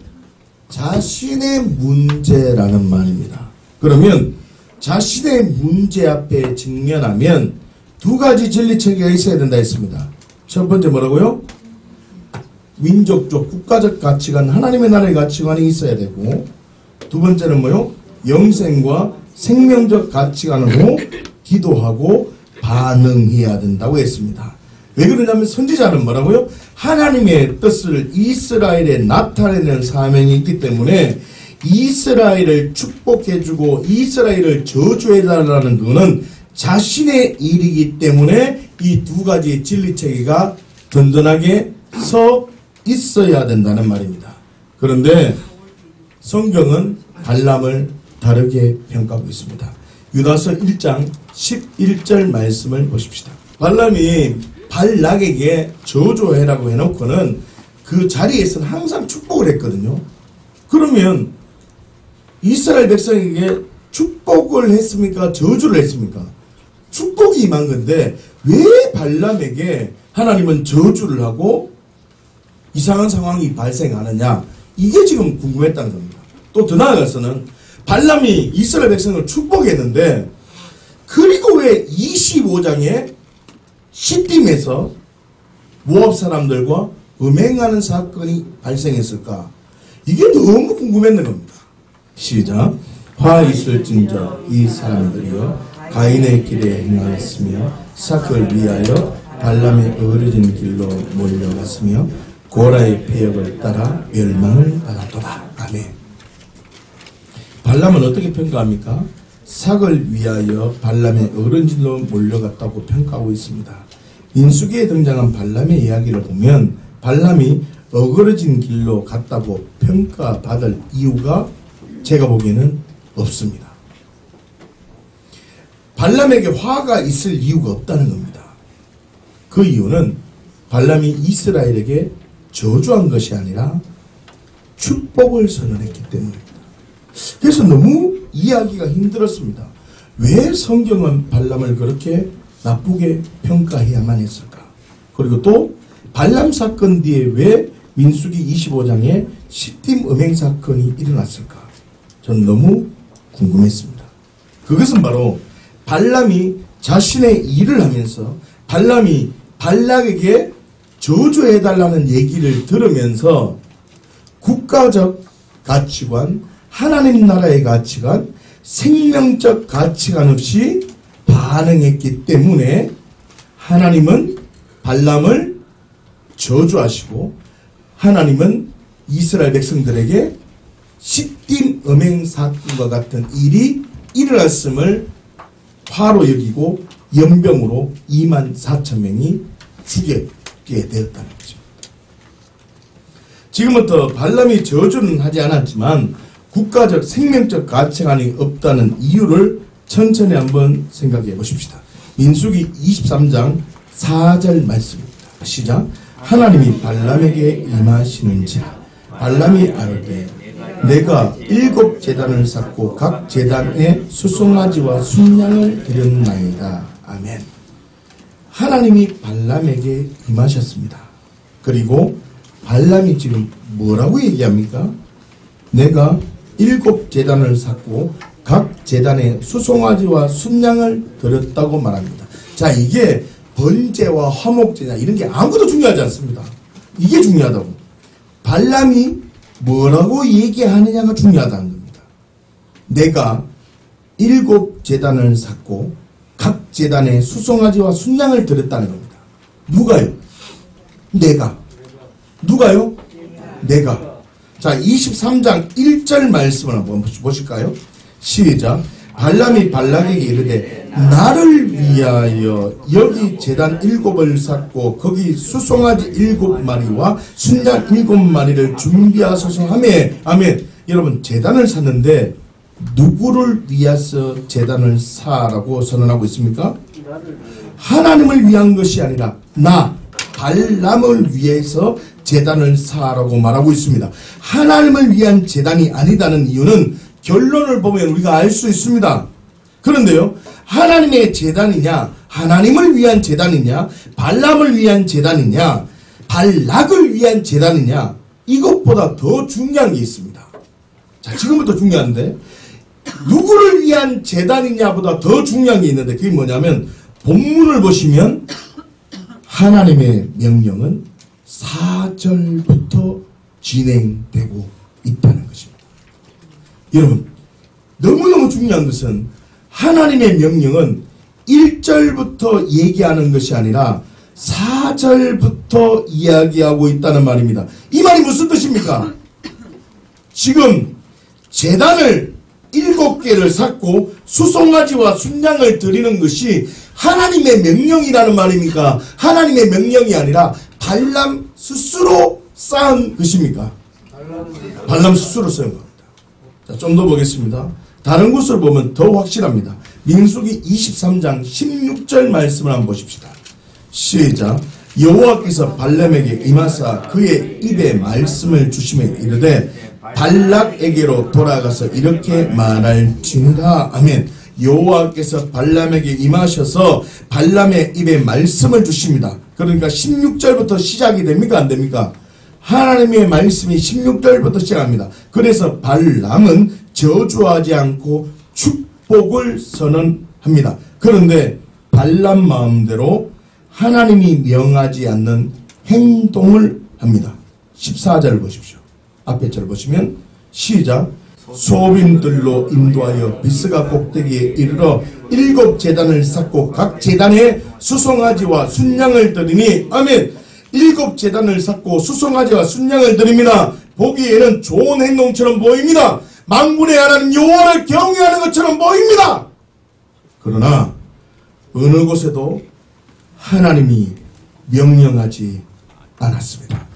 자신의 문제라는 말입니다. 그러면 자신의 문제 앞에 직면하면 두 가지 진리체계가 있어야 된다 했습니다. 첫 번째 뭐라고요? 민족적, 국가적 가치관, 하나님의 나라의 가치관이 있어야 되고, 두 번째는 뭐요? 영생과 생명적 가치관으로 기도하고 반응해야 된다고 했습니다. 왜 그러냐면 선지자는 뭐라고요? 하나님의 뜻을 이스라엘에 나타내는 사명이 있기 때문에 이스라엘을 축복해주고 이스라엘을 저주해달라는 것은 자신의 일이기 때문에 이 두 가지 진리체계가 든든하게 서 있어야 된다는 말입니다. 그런데 성경은 발람을 다르게 평가하고 있습니다. 유다서 1장 11절 말씀을 보십시다. 발람이 발락에게 저주해라고 해놓고는 그 자리에서는 항상 축복을 했거든요. 그러면 이스라엘 백성에게 축복을 했습니까? 저주를 했습니까? 축복이 임한 건데 왜 발람에게 하나님은 저주를 하고 이상한 상황이 발생하느냐? 이게 지금 궁금했다는 겁니다. 또 더 나아가서는 발람이 이스라엘 백성을 축복했는데 그리고 왜 25장에 시딤에서 모압 사람들과 음행하는 사건이 발생했을까? 이게 너무 궁금했는 겁니다. 시작. 화 있을진저 이 사람들이여 가인의 길에 행하였으며 사악을 위하여 발람의 어그러진 길로 몰려갔으며 고라의 패역을 따라 멸망을 받았도다. 아멘. 발람은 어떻게 평가합니까? 삭을 위하여 발람의 어그러진 길로 몰려갔다고 평가하고 있습니다. 민수기에 등장한 발람의 이야기를 보면 발람이 어그러진 길로 갔다고 평가받을 이유가 제가 보기에는 없습니다. 발람에게 화가 있을 이유가 없다는 겁니다. 그 이유는 발람이 이스라엘에게 저주한 것이 아니라 축복을 선언했기 때문입니다. 그래서 너무 이해하기가 힘들었습니다. 왜 성경은 발람을 그렇게 나쁘게 평가해야만 했을까? 그리고 또 발람 사건 뒤에 왜 민수기 25장에 시딤 음행 사건이 일어났을까? 저는 너무 궁금했습니다. 그것은 바로 발람이 자신의 일을 하면서 발람이 발락에게 저주해달라는 얘기를 들으면서 국가적 가치관, 하나님 나라의 가치관, 생명적 가치관 없이 반응했기 때문에 하나님은 발람을 저주하시고 하나님은 이스라엘 백성들에게 시딤 음행 사건과 같은 일이 일어났음을 화로 여기고 연병으로 24,000명이 죽게 되었다는 거죠. 지금부터 발람이 저주는 하지 않았지만 국가적 생명적 가치관이 없다는 이유를 천천히 한번 생각해 보십시다. 민수기 23장 4절 말씀입니다. 시작. 하나님이 발람에게 임하시는지라 발람이 아뢰되 내가 7 제단을 쌓고 각 제단에 수송아지와 순양을 드렸나이다. 아멘. 하나님이 발람에게 임하셨습니다. 그리고 발람이 지금 뭐라고 얘기합니까? 내가 7 제단을 쌓고 각 제단에 수송아지와 순양을 드렸다고 말합니다. 자, 이게 번제와 화목제냐 이런 게 아무것도 중요하지 않습니다. 이게 중요하다고. 발람이 뭐라고 얘기하느냐가 중요하다는 겁니다. 내가 7 제단을 쌓고 각 제단에 수송아지와 순양을 드렸다는 겁니다. 누가요? 내가. 누가요? 내가. 자, 23장 1절 말씀을 한번 보실까요? 시작. 발람이 발락에게 이르되 나를 위하여 여기 제단 7을 쌓고 거기 수송아지 7마리와 순양 7마리를 준비하소서 하며 아멘. 여러분 제단을 샀는데 누구를 위해서 제단을 사라고 선언하고 있습니까? 하나님을 위한 것이 아니라 나 발람을 위해서 제단을 사라고 말하고 있습니다. 하나님을 위한 제단이 아니다는 이유는 결론을 보면 우리가 알 수 있습니다. 그런데요, 하나님의 제단이냐, 하나님을 위한 제단이냐, 발람을 위한 제단이냐, 발락을 위한 제단이냐, 이것보다 더 중요한 게 있습니다. 자, 지금부터 중요한데, 누구를 위한 제단이냐보다 더 중요한 게 있는데, 그게 뭐냐면, 본문을 보시면, 하나님의 명령은 4절부터 진행되고 있다는 것입니다. 여러분, 너무너무 중요한 것은 하나님의 명령은 1절부터 얘기하는 것이 아니라 4절부터 이야기하고 있다는 말입니다. 이 말이 무슨 뜻입니까? 지금 제단을 7개를 쌓고 수송아지와 순양을 드리는 것이 하나님의 명령이라는 말입니까? 하나님의 명령이 아니라 발람 스스로 쌓은 것입니까? 발람 스스로 쌓은 겁니다. 좀 더 보겠습니다. 다른 곳을 보면 더 확실합니다. 민수기 23장 16절 말씀을 한번 보십시다. 시작. 여호와께서 발람에게 임하사 그의 입에 말씀을 주시며 이르되 발락에게로 돌아가서 이렇게 말할지니라. 아멘. 여호와께서 발람에게 임하셔서 발람의 입에 말씀을 주십니다. 그러니까 16절부터 시작이 됩니까? 안 됩니까? 하나님의 말씀이 16절부터 시작합니다. 그래서 발람은 저주하지 않고 축복을 선언합니다. 그런데 발람 마음대로 하나님이 명하지 않는 행동을 합니다. 14절을 보십시오. 앞에 절 보시면 시작. 소빈들로 인도하여 비스가 꼭대기에 이르러 7 제단을 쌓고 각 제단에 수송아지와 순양을 드리니 아멘. 7 제단을 쌓고 수송아지와 순양을 드립니다. 보기에는 좋은 행동처럼 보입니다. 만군의 하나님 여호와를 경외하는 것처럼 보입니다. 그러나 어느 곳에도 하나님이 명령하지 않았습니다.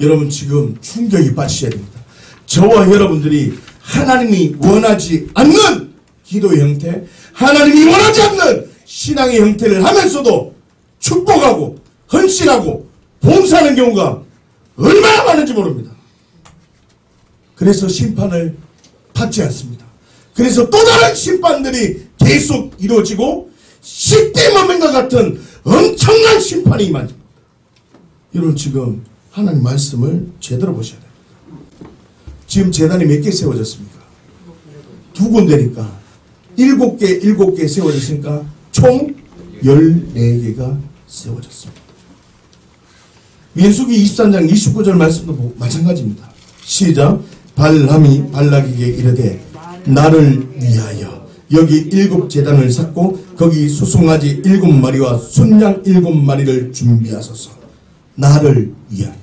여러분 지금 충격이 빠지셔야 됩니다. 저와 여러분들이 하나님이 원하지 않는 기도의 형태, 하나님이 원하지 않는 신앙의 형태를 하면서도 축복하고 헌신하고 봉사하는 경우가 얼마나 많은지 모릅니다. 그래서 심판을 받지 않습니다. 그래서 또 다른 심판들이 계속 이루어지고 십대문명과 같은 엄청난 심판이 임합니다. 여러분 지금 하나님 말씀을 제대로 보셔야 됩니다. 지금 제단이 몇 개 세워졌습니까? 2군데니까 7개 세워졌으니까 총 14개가 세워졌습니다. 민수기 23장 29절 말씀도 마찬가지입니다. 시작. 발람이 발락에게 이르되 나를 위하여 여기 7 제단을 쌓고 거기 수송아지 7마리와 순양 7마리를 준비하소서. 나를 위하여.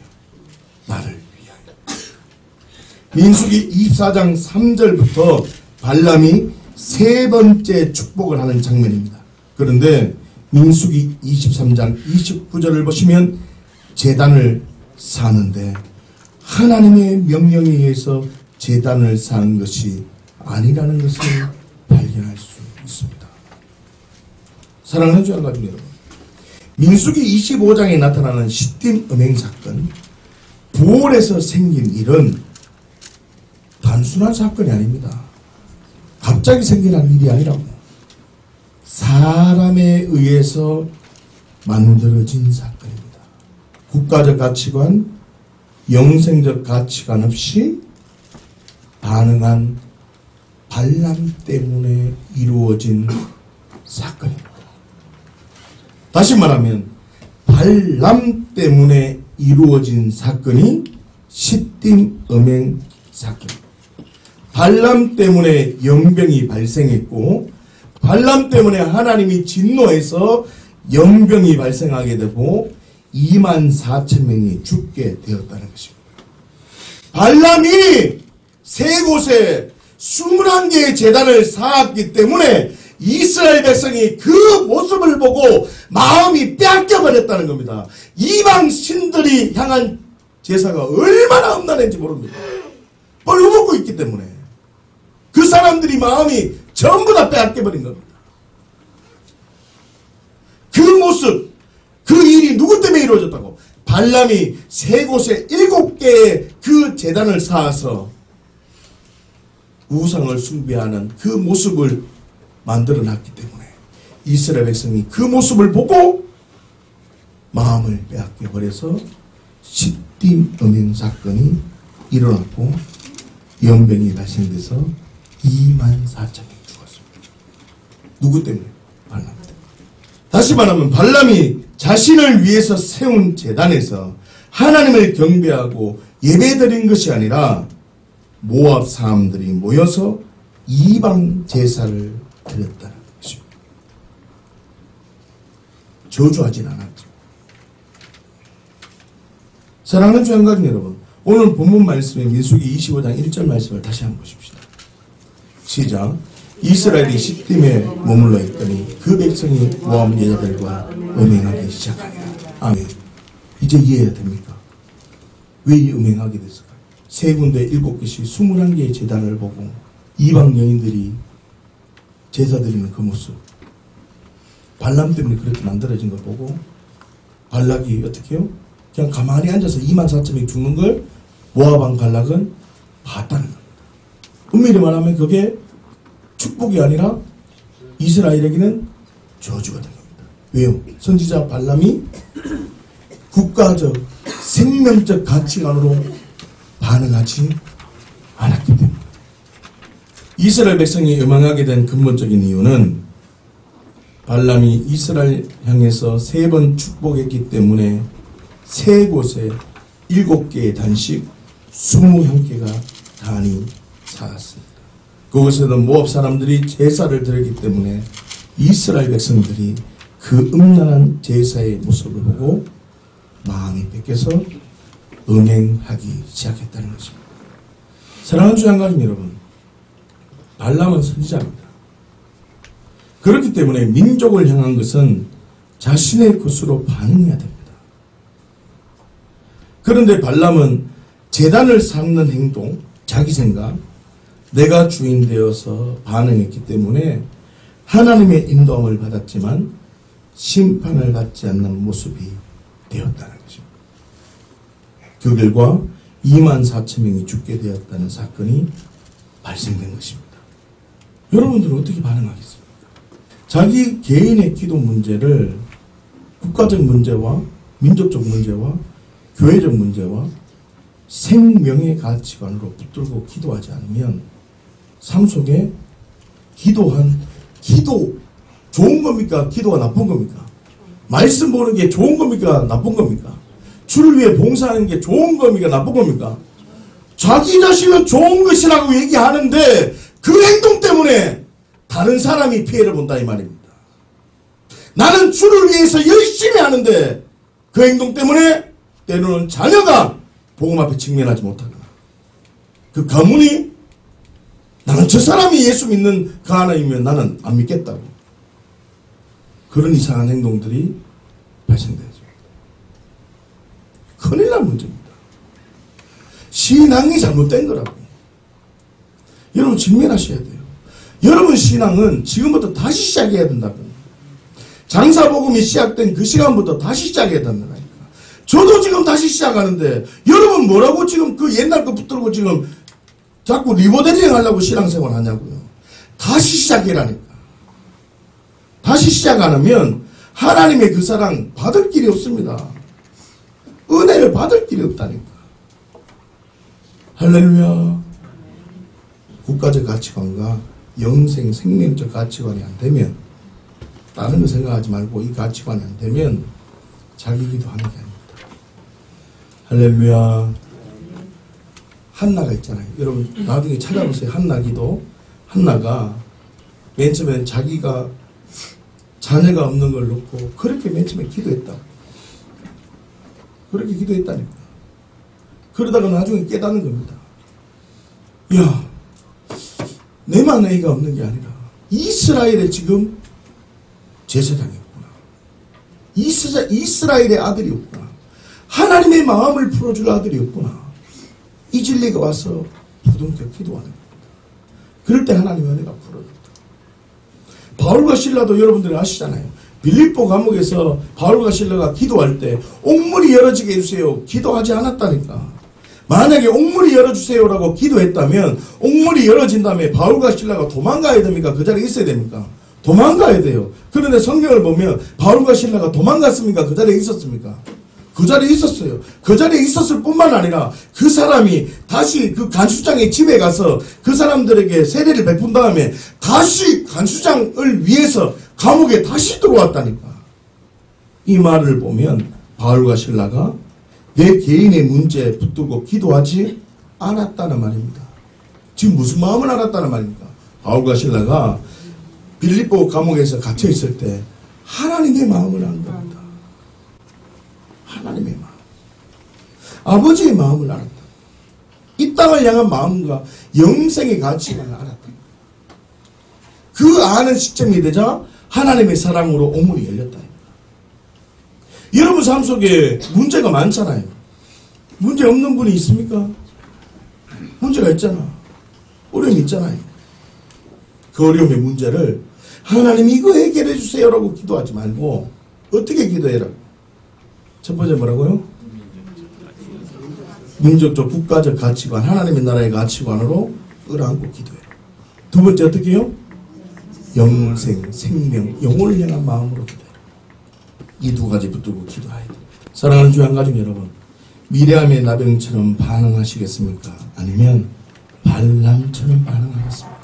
나를 위하여. 민수기 24장 3절부터 발람이 3번째 축복을 하는 장면입니다. 그런데 민수기 23장 29절을 보시면 제단을 사는데 하나님의 명령에 의해서 제단을 사는 것이 아니라는 것을 발견할 수 있습니다. 사랑하는 주 여러분, 민수기 25장에 나타나는 시딤 음행 사건, 부올에서 생긴 일은 단순한 사건이 아닙니다. 갑자기 생겨난 일이 아니라고. 사람에 의해서 만들어진 사건입니다. 국가적 가치관, 영생적 가치관 없이 반응한 발람 때문에 이루어진 사건입니다. 다시 말하면 발람 때문에 이루어진 사건이 시딤 음행 사건입니다. 발람 때문에 연병이 발생했고 발람 때문에 하나님이 진노해서 연병이 발생하게 되고 24,000명이 죽게 되었다는 것입니다. 발람이 3곳에 21개의 제단을 쌓았기 때문에 이스라엘 백성이 그 모습을 보고 마음이 빼앗겨버렸다는 겁니다. 이방 신들이 향한 제사가 얼마나 험난한지 모릅니다. 뻘거먹고 있기 때문에 그 사람들이 마음이 전부 다 빼앗겨버린 겁니다. 그 모습, 그 일이 누구 때문에 이루어졌다고? 발람이 3곳에 7개의 그 제단을 쌓아서 우상을 숭배하는 그 모습을 만들어놨기 때문에 이스라엘 백성이 그 모습을 보고 마음을 빼앗겨버려서 시딤 음행 사건이 일어났고 연병이 발생돼서 24,000명이 죽었습니다. 누구 때문에? 발람 때문에. 다시 말하면 발람이 자신을 위해서 세운 제단에서 하나님을 경배하고 예배드린 것이 아니라 모압 사람들이 모여서 이방 제사를 드렸다는 것입니다. 저주하진 않았죠. 사랑하는 주 양가족 여러분, 오늘 본문 말씀인 민수기 25장 1절 말씀을 다시 한번 보십시다. 시작. 이스라엘이 시딤에 머물러 있더니 그 백성이 모압 여자들과 음행하기 시작하니라. 아멘. 이제 이해해야 됩니까? 왜 음행하게 됐을까요? 3군데 7개씩 21개의 제단을 보고 이방 여인들이 제사 드리는 그 모습, 발람 때문에 그렇게 만들어진 걸 보고 발락이 어떻게 해요? 그냥 가만히 앉아서 24,000명이 죽는 걸 모압 발락은 봤다는 겁니다. 엄밀히 말하면 그게 축복이 아니라 이스라엘에게는 저주가 된 겁니다. 왜요? 선지자 발람이 국가적 생명적 가치관으로 반응하지 않았기 때문입니다. 이스라엘 백성이 음행하게 된 근본적인 이유는 발람이 이스라엘 향해서 3번 축복했기 때문에 3곳에 7개의 단식 21개가 단이 쌓았습니다. 그곳에는 모압 사람들이 제사를 드렸기 때문에 이스라엘 백성들이 그 음란한 제사의 모습을 보고 마음이 뺏겨서 음행하기 시작했다는 것입니다. 사랑하는 주 양가님 여러분, 발람은 선지자입니다. 그렇기 때문에 민족을 향한 것은 자신의 것으로 반응해야 됩니다. 그런데 발람은 제단을 쌓는 행동, 자기 생각, 내가 주인 되어서 반응했기 때문에 하나님의 인도함을 받았지만 심판을 받지 않는 모습이 되었다는 것입니다. 그 결과 24,000명이 죽게 되었다는 사건이 발생된 것입니다. 여러분들은 어떻게 반응하겠습니까? 자기 개인의 기도 문제를 국가적 문제와 민족적 문제와 교회적 문제와 생명의 가치관으로 붙들고 기도하지 않으면 삶 속에 기도 좋은 겁니까? 기도가 나쁜 겁니까? 말씀 보는 게 좋은 겁니까? 나쁜 겁니까? 주를 위해 봉사하는 게 좋은 겁니까? 나쁜 겁니까? 자기 자신은 좋은 것이라고 얘기하는데 그 행동 때문에 다른 사람이 피해를 본다 이 말입니다. 나는 주를 위해서 열심히 하는데 그 행동 때문에 때로는 자녀가 복음 앞에 직면하지 못하거나 그 가문이 나는 저 사람이 예수 믿는 그 하나님이면 나는 안 믿겠다고 그런 이상한 행동들이 발생되죠. 큰일 날 문제입니다. 신앙이 잘못된 거라고. 여러분 직면하셔야 돼요. 여러분 신앙은 지금부터 다시 시작해야 된다고. 장사복음이 시작된 그 시간부터 다시 시작해야 된다니까. 저도 지금 다시 시작하는데 여러분 뭐라고 지금 그 옛날 거 붙들고 지금 자꾸 리모델링 하려고 신앙생활 하냐고요. 다시 시작해라니까. 다시 시작 안 하면 하나님의 그 사랑 받을 길이 없습니다. 은혜를 받을 길이 없다니까. 할렐루야. 국가적 가치관과 영생 생명적 가치관이 안 되면 다른 거 생각하지 말고 이 가치관이 안 되면 자기 기도하는 게 아닙니다. 할렐루야. 한나가 있잖아요. 여러분 나중에 찾아보세요. 한나 기도. 한나가 맨 처음엔 자기가 자녀가 없는 걸 놓고 그렇게 맨 처음에 기도했다. 그렇게 기도했다니까. 그러다가 나중에 깨닫는 겁니다. 야, 내만 애가 없는 게 아니라 이스라엘에 지금 제사장이 없구나. 이스라엘의 아들이 없구나. 하나님의 마음을 풀어줄 아들이 없구나. 이 진리가 와서 부둥켜 기도하는 겁니다. 그럴 때 하나님의 은혜가 풀어졌다. 바울과 실라도 여러분들이 아시잖아요. 빌립보 감옥에서 바울과 실라가 기도할 때 옥문이 열어지게 해주세요. 기도하지 않았다니까. 만약에 옥문이 열어주세요라고 기도했다면 옥문이 열어진 다음에 바울과 실라가 도망가야 됩니까? 그 자리에 있어야 됩니까? 도망가야 돼요. 그런데 성경을 보면 바울과 실라가 도망갔습니까? 그 자리에 있었습니까? 그 자리에 있었어요. 그 자리에 있었을 뿐만 아니라 그 사람이 다시 그 간수장의 집에 가서 그 사람들에게 세례를 베푼 다음에 다시 간수장을 위해서 감옥에 다시 들어왔다니까. 이 말을 보면 바울과 실라가 내 개인의 문제에 붙들고 기도하지 않았다는 말입니다. 지금 무슨 마음을 알았다는 말입니까? 바울과 실라가 빌립보 감옥에서 갇혀 있을 때 하나님의 마음을 안 겁니다. 하나님의 마음. 아버지의 마음을 알았다. 이 땅을 향한 마음과 영생의 가치관을 알았다. 그 아는 시점이 되자 하나님의 사랑으로 옥문이 열렸다. 여러분 삶 속에 문제가 많잖아요. 문제 없는 분이 있습니까? 문제가 있잖아. 어려움이 있잖아요. 그 어려움의 문제를 하나님 이거 해결해 주세요라고 기도하지 말고 어떻게 기도해라? 첫 번째 뭐라고요? 민족적 국가적 가치관, 하나님의 나라의 가치관으로 끌어안고 기도해라. 두 번째 어떻게 해요? 영생, 생명, 영혼을 향한 마음으로 기도해라. 이 두 가지 붙들고 기도해야 돼. 사랑하는 주 양가족 여러분, 미리암의 나병처럼 반응하시겠습니까? 아니면 발람처럼 반응하겠습니까?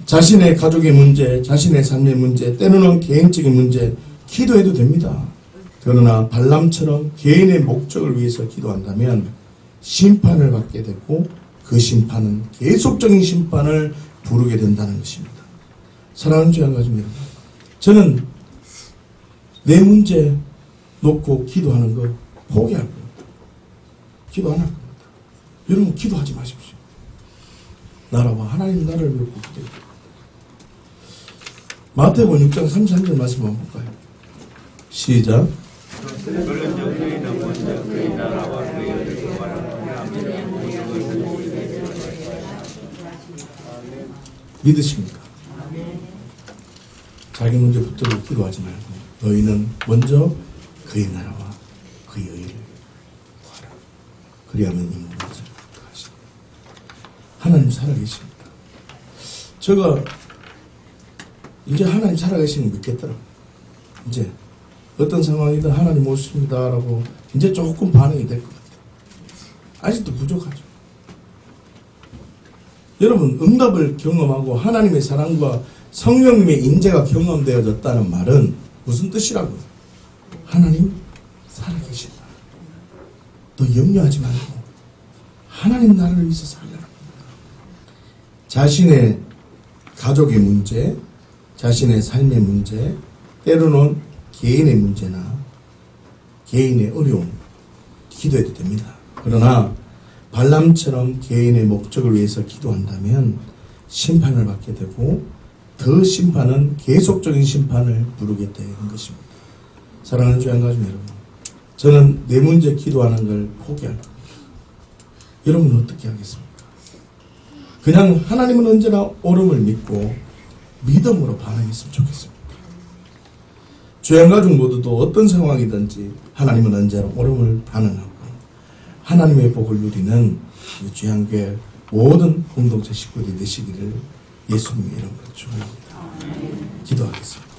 자신의 가족의 문제, 자신의 삶의 문제, 때로는 개인적인 문제 기도해도 됩니다. 그러나 발람처럼 개인의 목적을 위해서 기도한다면 심판을 받게 되고 그 심판은 계속적인 심판을 부르게 된다는 것입니다. 사랑하는 주의 가족 여러분, 저는 내 문제 놓고 기도하는 거 포기할 겁니다. 기도 안 할 겁니다. 여러분 기도하지 마십시오. 나라와 하나님 나라를 믿고 기도해요. 마태복음 6장 33절 말씀 한번 볼까요? 시작. 믿으십니까? 자기 문제 붙들고 기도하지 말고 너희는 먼저 그의 나라와 그의 의를 구하라. 그리하면 이 모든 것을 하시라. 하나님 살아계십니다. 제가 이제 하나님 살아계시는 거 믿겠더라고요. 이제 어떤 상황이든 하나님 오십니다라고 이제 조금 반응이 될 것 같아요. 아직도 부족하죠. 여러분 응답을 경험하고 하나님의 사랑과 성령님의 인재가 경험되어졌다는 말은 무슨 뜻이라고요? 하나님 살아계신다. 너 염려하지 말고 하나님 나라를 위해서 살려라. 자신의 가족의 문제, 자신의 삶의 문제, 때로는 개인의 문제나 개인의 어려움 기도해도 됩니다. 그러나 발람처럼 개인의 목적을 위해서 기도한다면 심판을 받게 되고 그 심판은 계속적인 심판을 부르게 되는 것입니다. 사랑하는 주의 가족 여러분, 저는 내 문제 기도하는 걸 포기할 겁니다. 여러분은 어떻게 하겠습니까? 그냥 하나님은 언제나 옳음을 믿고 믿음으로 반응했으면 좋겠습니다. 주의 가족 모두도 어떤 상황이든지 하나님은 언제나 옳음을 반응하고 하나님의 복을 누리는 주양교회 모든 공동체 식구들이 되시기를 예수님의 이름으로 축원합니다. 기도하겠습니다.